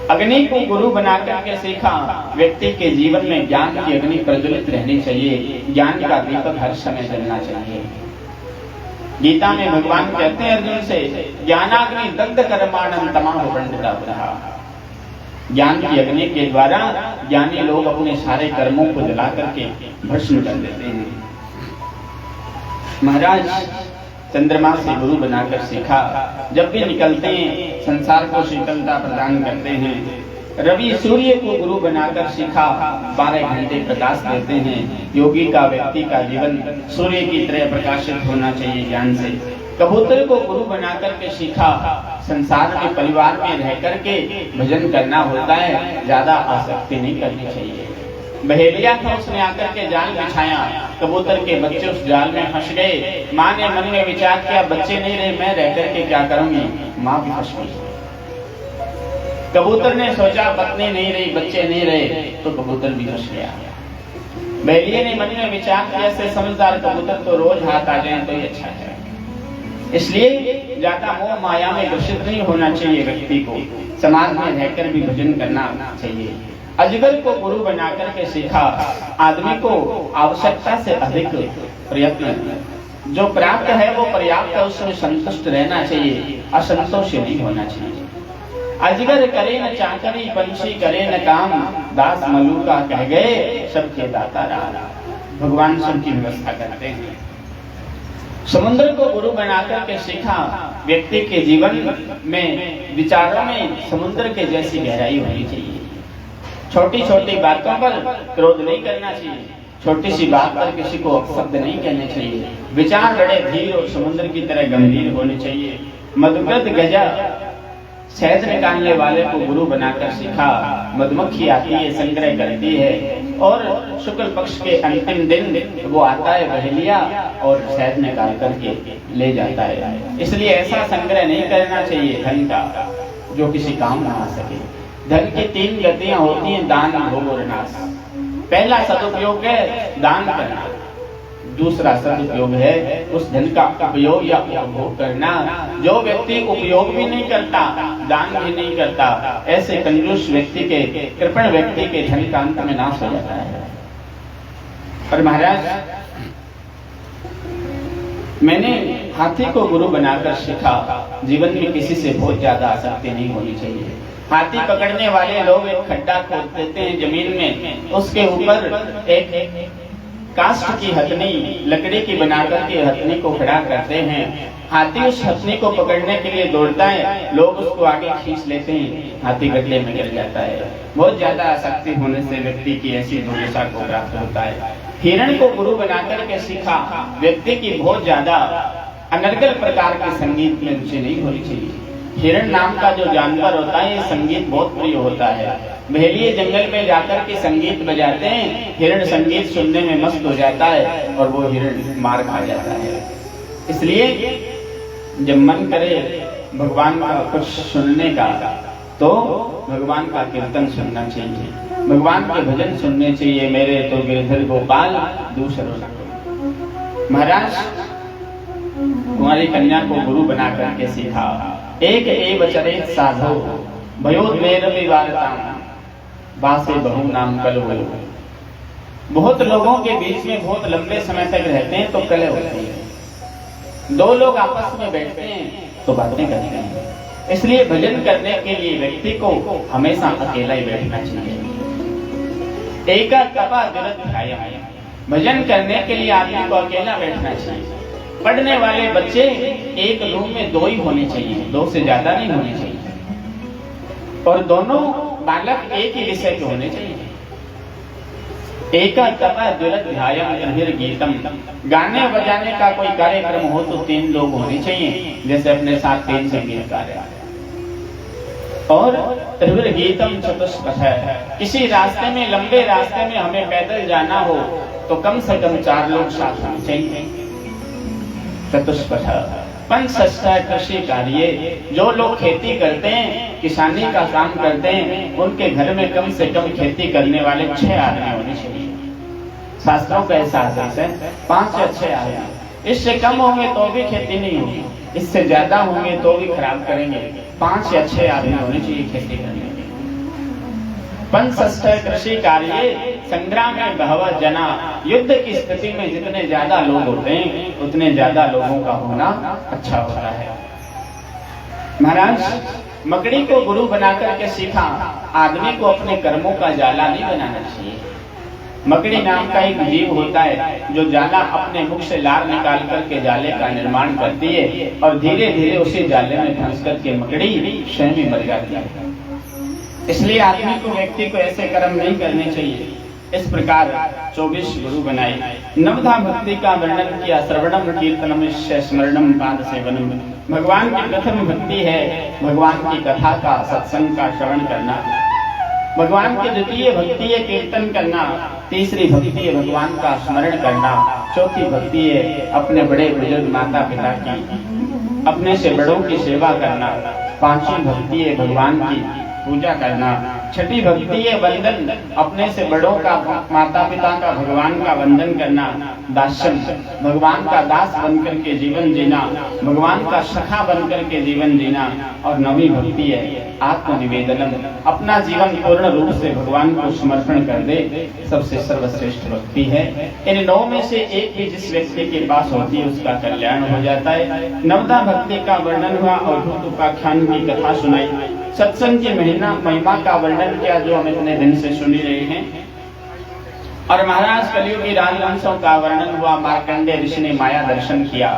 अग्नि को गुरु बनाकर के सीखा। व्यक्ति के जीवन में ज्ञान की अग्नि प्रज्वलित रहनी चाहिए, ज्ञान का दीपक हर समय जलना चाहिए। गीता में भगवान कहते हैं अर्जुन से, ज्ञानाग्नि दग्ध कर्माणं तमाहु पंडिता। ज्ञान की अग्नि के द्वारा ज्ञानी लोग अपने सारे कर्मों को जला करके भस्म कर देते हैं। महाराज चंद्रमा से गुरु बनाकर सीखा। जब भी निकलते हैं संसार को शीतलता प्रदान करते हैं। रवि सूर्य को गुरु बनाकर सीखा। 12 घंटे प्रकाश देते हैं। योगी का, व्यक्ति का जीवन सूर्य की तरह प्रकाशित होना चाहिए ज्ञान से। कबूतर को गुरु बनाकर के सीखा। संसार के परिवार में रह करके भजन करना होता है, ज्यादा आसक्ति नहीं करनी चाहिए। बहेलिया था, उसने आकर के जाल बिछाया। कबूतर के बच्चे उस जाल में फंस गए। माँ ने मन में विचार किया, बच्चे नहीं रहे, मैं रह करके क्या करूंगी? माँ भी फंस गई। कबूतर ने सोचा, पत्नी नहीं रही, बच्चे नहीं रहे, तो कबूतर भी फंस गया। बहेलिये ने मन में विचार किया, ऐसे समझदार कबूतर तो रोज हाथ आ जाए तो ही अच्छा है। इसलिए ज्यादा मोह माया में ग्रसित नहीं होना चाहिए। व्यक्ति को समाज में रहकर भी भजन करना चाहिए। अजगर को गुरु बनाकर के सीखा। आदमी को आवश्यकता से अधिक प्रयत्न, जो प्राप्त है वो पर्याप्त है, उसमें संतुष्ट रहना चाहिए, असंतोष नहीं होना चाहिए। अजगर करे न चाकरी, पंछी करे न काम, दास मलूका कह गए सबके दाता राम। भगवान सबकी व्यवस्था करते हैं। समुद्र को गुरु बनाकर के सीखा। व्यक्ति के जीवन में, विचारों में समुद्र के जैसी गहराई होनी चाहिए। छोटी छोटी बातों पर क्रोध नहीं करना चाहिए। छोटी सी बात पर किसी को अपशब्द नहीं कहने चाहिए। विचार बड़े धीर और समुद्र की तरह गंभीर होने चाहिए। मधुकृत गजा शहद निकालने वाले को गुरु बनाकर सीखा। मधुमक्खी आती है, संग्रह करती है और शुक्ल पक्ष के अंतिम दिन वो आता है बहेलिया और शहद निकाल करके ले जाता है। इसलिए ऐसा संग्रह नहीं करना चाहिए धन का जो किसी काम ना आ सके। धन की 3 गतियां होती हैं, दान, भोग और नाश। पहला सदुपयोग है दान करना, दूसरा सदुपयोग है उस धन का उपयोग या उपभोग करना। जो व्यक्ति उपयोग भी नहीं करता, दान भी नहीं करता, ऐसे कंजूस व्यक्ति के, कृपण व्यक्ति के धन का अंत में नाश हो जाता है। और महाराज, मैंने हाथी को गुरु बनाकर सीखा, जीवन में किसी से बहुत ज्यादा आसक्ति नहीं होनी चाहिए। हाथी पकड़ने वाले लोग एक खड्डा खोद देते हैं जमीन में, उसके ऊपर एक काष्ठ की हथनी, लकड़ी की बनाकर के हथनी को खड़ा करते हैं। हाथी उस हथनी को पकड़ने के लिए दौड़ता है, लोग उसको आगे खींच लेते हैं, हाथी गड्ढे में गिर जाता है। बहुत ज्यादा आसक्ति होने से व्यक्ति की ऐसी दुर्दशा को प्राप्त होता है। हिरण को गुरु बनाकर के सीखा, व्यक्ति की बहुत ज्यादा अनर्गल प्रकार के संगीत में रुचि नहीं होनी चाहिए। हिरण नाम का जो जानवर होता है, ये संगीत बहुत प्रिय होता है। बहेलिए जंगल में जाकर के संगीत बजाते हैं, हिरण संगीत सुनने में मस्त हो जाता है और वो हिरण मार खा जाता है। इसलिए जब मन करे भगवान का कुछ सुनने का, तो भगवान का कीर्तन सुनना चाहिए, भगवान के भजन सुनने चाहिए। मेरे तो गिरधर गोपाल दूसरों न कोई। महाराज, तुम्हारी कन्या को गुरु बना करके सीखा। एक एव चरित साधो भयोद्वेग वार्ताम बासे बहु नाम कलह। बहुत लोगों के बीच में बहुत लंबे समय तक रहते हैं तो कलह होती है। 2 लोग आपस में बैठते हैं तो बातें करते हैं। इसलिए भजन करने के लिए व्यक्ति को हमेशा अकेला ही बैठना चाहिए। एका तपा दुरत ध्याय, भजन करने के लिए आदमी को अकेला बैठना चाहिए। पढ़ने वाले बच्चे एक रूम में 2 ही होने चाहिए, 2 से ज्यादा नहीं होने चाहिए। और दोनों बालक एक ही विषय के होने चाहिए। एका तपा दुरत ध्यायम गीतम, गाने बजाने का कोई कार्यक्रम हो तो 3 लोग होने चाहिए, जैसे अपने साथ 3 संगीतकार हैं। और त्रिविर गीतम चतुष्पथ, किसी रास्ते में, लंबे रास्ते में हमें पैदल जाना हो तो कम से कम 4 लोग साथ होने चाहिए। चतुष्पथ पंचष्ठ कृषि कार्य, जो लोग खेती करते हैं, किसानी का काम करते हैं, उनके घर में कम से कम खेती करने वाले 6 आदमी होने चाहिए। शास्त्रों का ऐसा आदेश है 5 या 6 आदमी। इससे कम होंगे तो भी खेती नहीं होगी, इससे ज्यादा होंगे तो भी खराब करेंगे। 5 या 6 आदमी होने चाहिए खेती करने के। पंचष्ठ कृषि कार्य संग्राम में बहव जना, युद्ध की स्थिति में जितने ज्यादा लोग होते हैं उतने ज्यादा लोगों का होना अच्छा होता है। महाराज, मकड़ी को गुरु बनाकर के सीखा, आदमी को अपने कर्मों का जाला नहीं बनाना चाहिए। मकड़ी नाम का एक जीव होता है जो जाला अपने मुख से लार निकाल करके जाले का निर्माण करती है और धीरे धीरे उसी जाले में फंस करके मकड़ी स्वयं ही मर जाती है। इसलिए आदमी को, व्यक्ति को ऐसे कर्म नहीं करने चाहिए। इस प्रकार 24 गुरु बनाए। नवधा भक्ति का वर्णन किया। श्रवणम कीर्तनम स्मरणम पाद सेवनम, भगवान की प्रथम भक्ति है भगवान की कथा का, सत्संग का श्रवण करना। भगवान की द्वितीय भक्ति है कीर्तन करना। तीसरी भक्ति है भगवान का स्मरण करना। चौथी भक्ति है अपने बड़े बुजुर्ग माता पिता की, अपने से बड़ों की सेवा करना। पांचवी भक्ति है भगवान की पूजा करना। छठी भक्ति है वंदन, अपने से बड़ों का, माता पिता का, भगवान का वंदन करना। दास्यम, भगवान का दास बनकर के जीवन जीना, भगवान का सखा बनकर के जीवन जीना। और नवी भक्ति है आत्मनिवेदनम, अपना जीवन पूर्ण रूप से भगवान को समर्पण कर दे, सबसे सर्वश्रेष्ठ भक्ति है। इन 9 में से एक भी जिस व्यक्ति के पास होती है उसका कल्याण हो जाता है। नवदा भक्ति का वर्णन हुआ, अवधूत उपाख्यान की कथा सुनाई, सत्संग की महिमा का वर्णन किया जो हम इतने दिन से सुनी रहे हैं। और महाराज कलियुगी राजवंशों का वर्णन हुआ। मार्कंडेय ऋषि ने माया दर्शन किया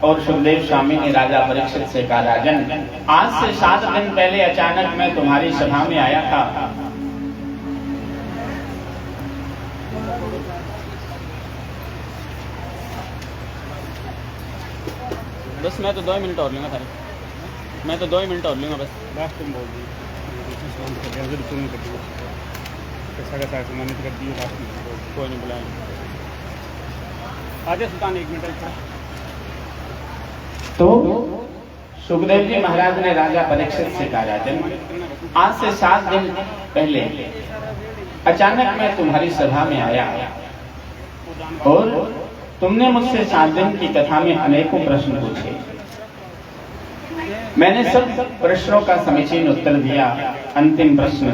और सुखदेव स्वामी ने राजा परीक्षित से कहा, राजन, आज से 7 दिन पहले अचानक मैं तुम्हारी सभा में आया था। बस मैं तो 2 मिनट और लूंगा। मैं तो 2 ही मिनट और लूँगा बस। लास्ट तुम बोल दी बंद कर दिया, तुमने कर दिया कैसा कैसा सम्मानित कर दिया लास्ट में बोल दी। कोई नहीं बुलाएंगे। आजा सुल्तान 1 मिनट अच्छा। तो सुखदेव जी महाराज ने राजा परीक्षित से कहा, राजन आज से 7 दिन पहले अचानक मैं तुम्हारी सभा में आया और तुमने मुझसे 7 दिन की कथा में अनेकों प्रश्न पूछे। मैंने सब प्रश्नों का समीचीन उत्तर दिया। अंतिम प्रश्न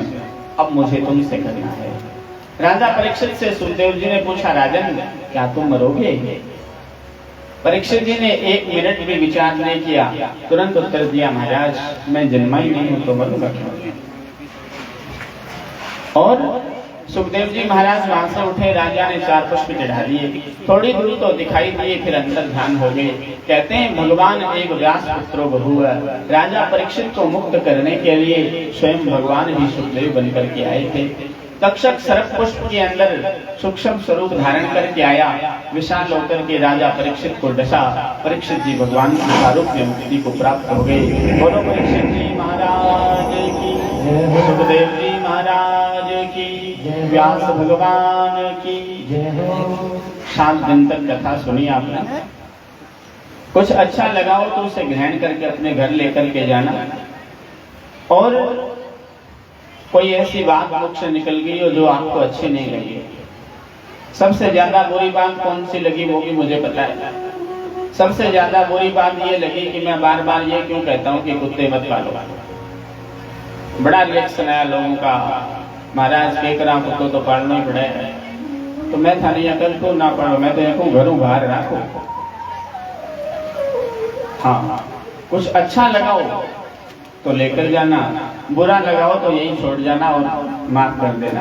अब मुझे तुमसे करना है। राजा परीक्षित से सुखदेव जी ने पूछा, राजन क्या तुम मरोगे? परीक्षित जी ने 1 मिनट भी विचार नहीं किया, तुरंत उत्तर दिया, महाराज मैं जन्मा ही नहीं हूं तो मरूंगा क्यों? और सुखदेव जी महाराज वहां से उठे, राजा ने 4 पुष्प चढ़ा दिए। थोड़ी दूर तो दिखाई दिए, फिर अंदर ध्यान हो गए। कहते हैं भगवान एक व्यास पुत्रो बहु। राजा परीक्षित को मुक्त करने के लिए स्वयं भगवान ही सुखदेव बनकर के आए थे। तक्षक सर्प पुष्प के अंदर सूक्ष्म स्वरूप धारण करके आया, विशाल होकर के राजा परीक्षित को डसा। परीक्षित जी भगवान के स्वरूप में मुक्ति को प्राप्त हो गए। बोलो परीक्षित जी महाराज की, सुखदेव जी महाराज की, व्यास भगवान की। 7 दिन तक कथा सुनी आपने। कुछ अच्छा लगा हो तो उसे ग्रहण करके अपने घर लेकर के जाना, और कोई ऐसी बात मुख से निकल गई हो जो आपको अच्छी नहीं लगी। सबसे ज्यादा बुरी बात कौन सी लगी वो भी मुझे पता है। सबसे ज्यादा बुरी बात ये लगी कि मैं बार बार ये क्यों कहता हूँ कि कुत्ते मत पालो। बड़ा रिएक्शन आया लोगों का, महाराज के करा कुत्तों तो पालना ही पड़े। तो मैं था नहीं अकल तो ना पढ़ो, मैं तो देखो घरों बाहर रखो। हाँ, कुछ अच्छा लगाओ तो लेकर जाना, बुरा लगाओ तो यही छोड़ जाना और माफ कर देना।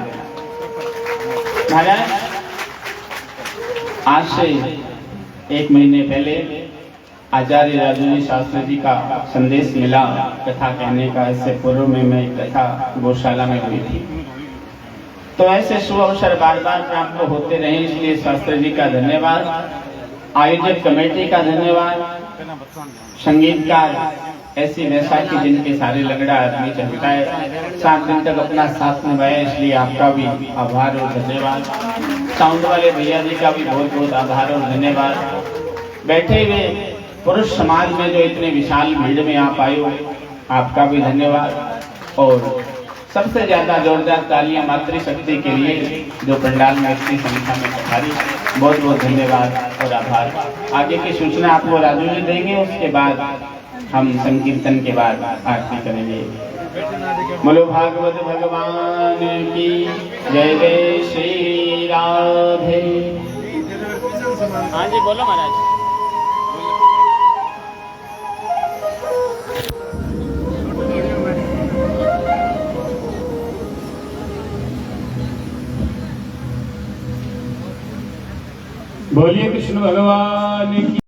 महाराज आज से 1 महीने पहले आचार्य राजूजी शास्त्री जी का संदेश मिला कथा कहने का। इससे पूर्व में मैं कथा गौशाला में हुई थी। तो ऐसे शुभ अवसर बार बार प्राप्त होते रहे, इसलिए शास्त्री जी का धन्यवाद, आयोजक कमेटी का धन्यवाद, संगीतकार ऐसी वैसाखी जिनके सारे लगड़ा आदमी चलता है 7 दिन तक अपना साथ निभाया, इसलिए आपका भी आभार और धन्यवाद। साउंड वाले भैया जी का भी बहुत बहुत आभार और धन्यवाद। बैठे हुए पुरुष समाज में जो इतने विशाल भीड़ में आप आए हो, आपका भी धन्यवाद। और सबसे ज्यादा जोरदार तालियां मातृशक्ति के लिए जो पंडाल में इतनी संख्या में पधारी, बहुत बहुत धन्यवाद और आभार। आगे की सूचना आपको राजू जी देंगे, उसके बाद हम संकीर्तन के बाद आरती करेंगे। बोलो भागवत भगवान की जय। जय श्री राधे। हाँ जी बोलो महाराज। बोलिए कृष्ण भगवान की।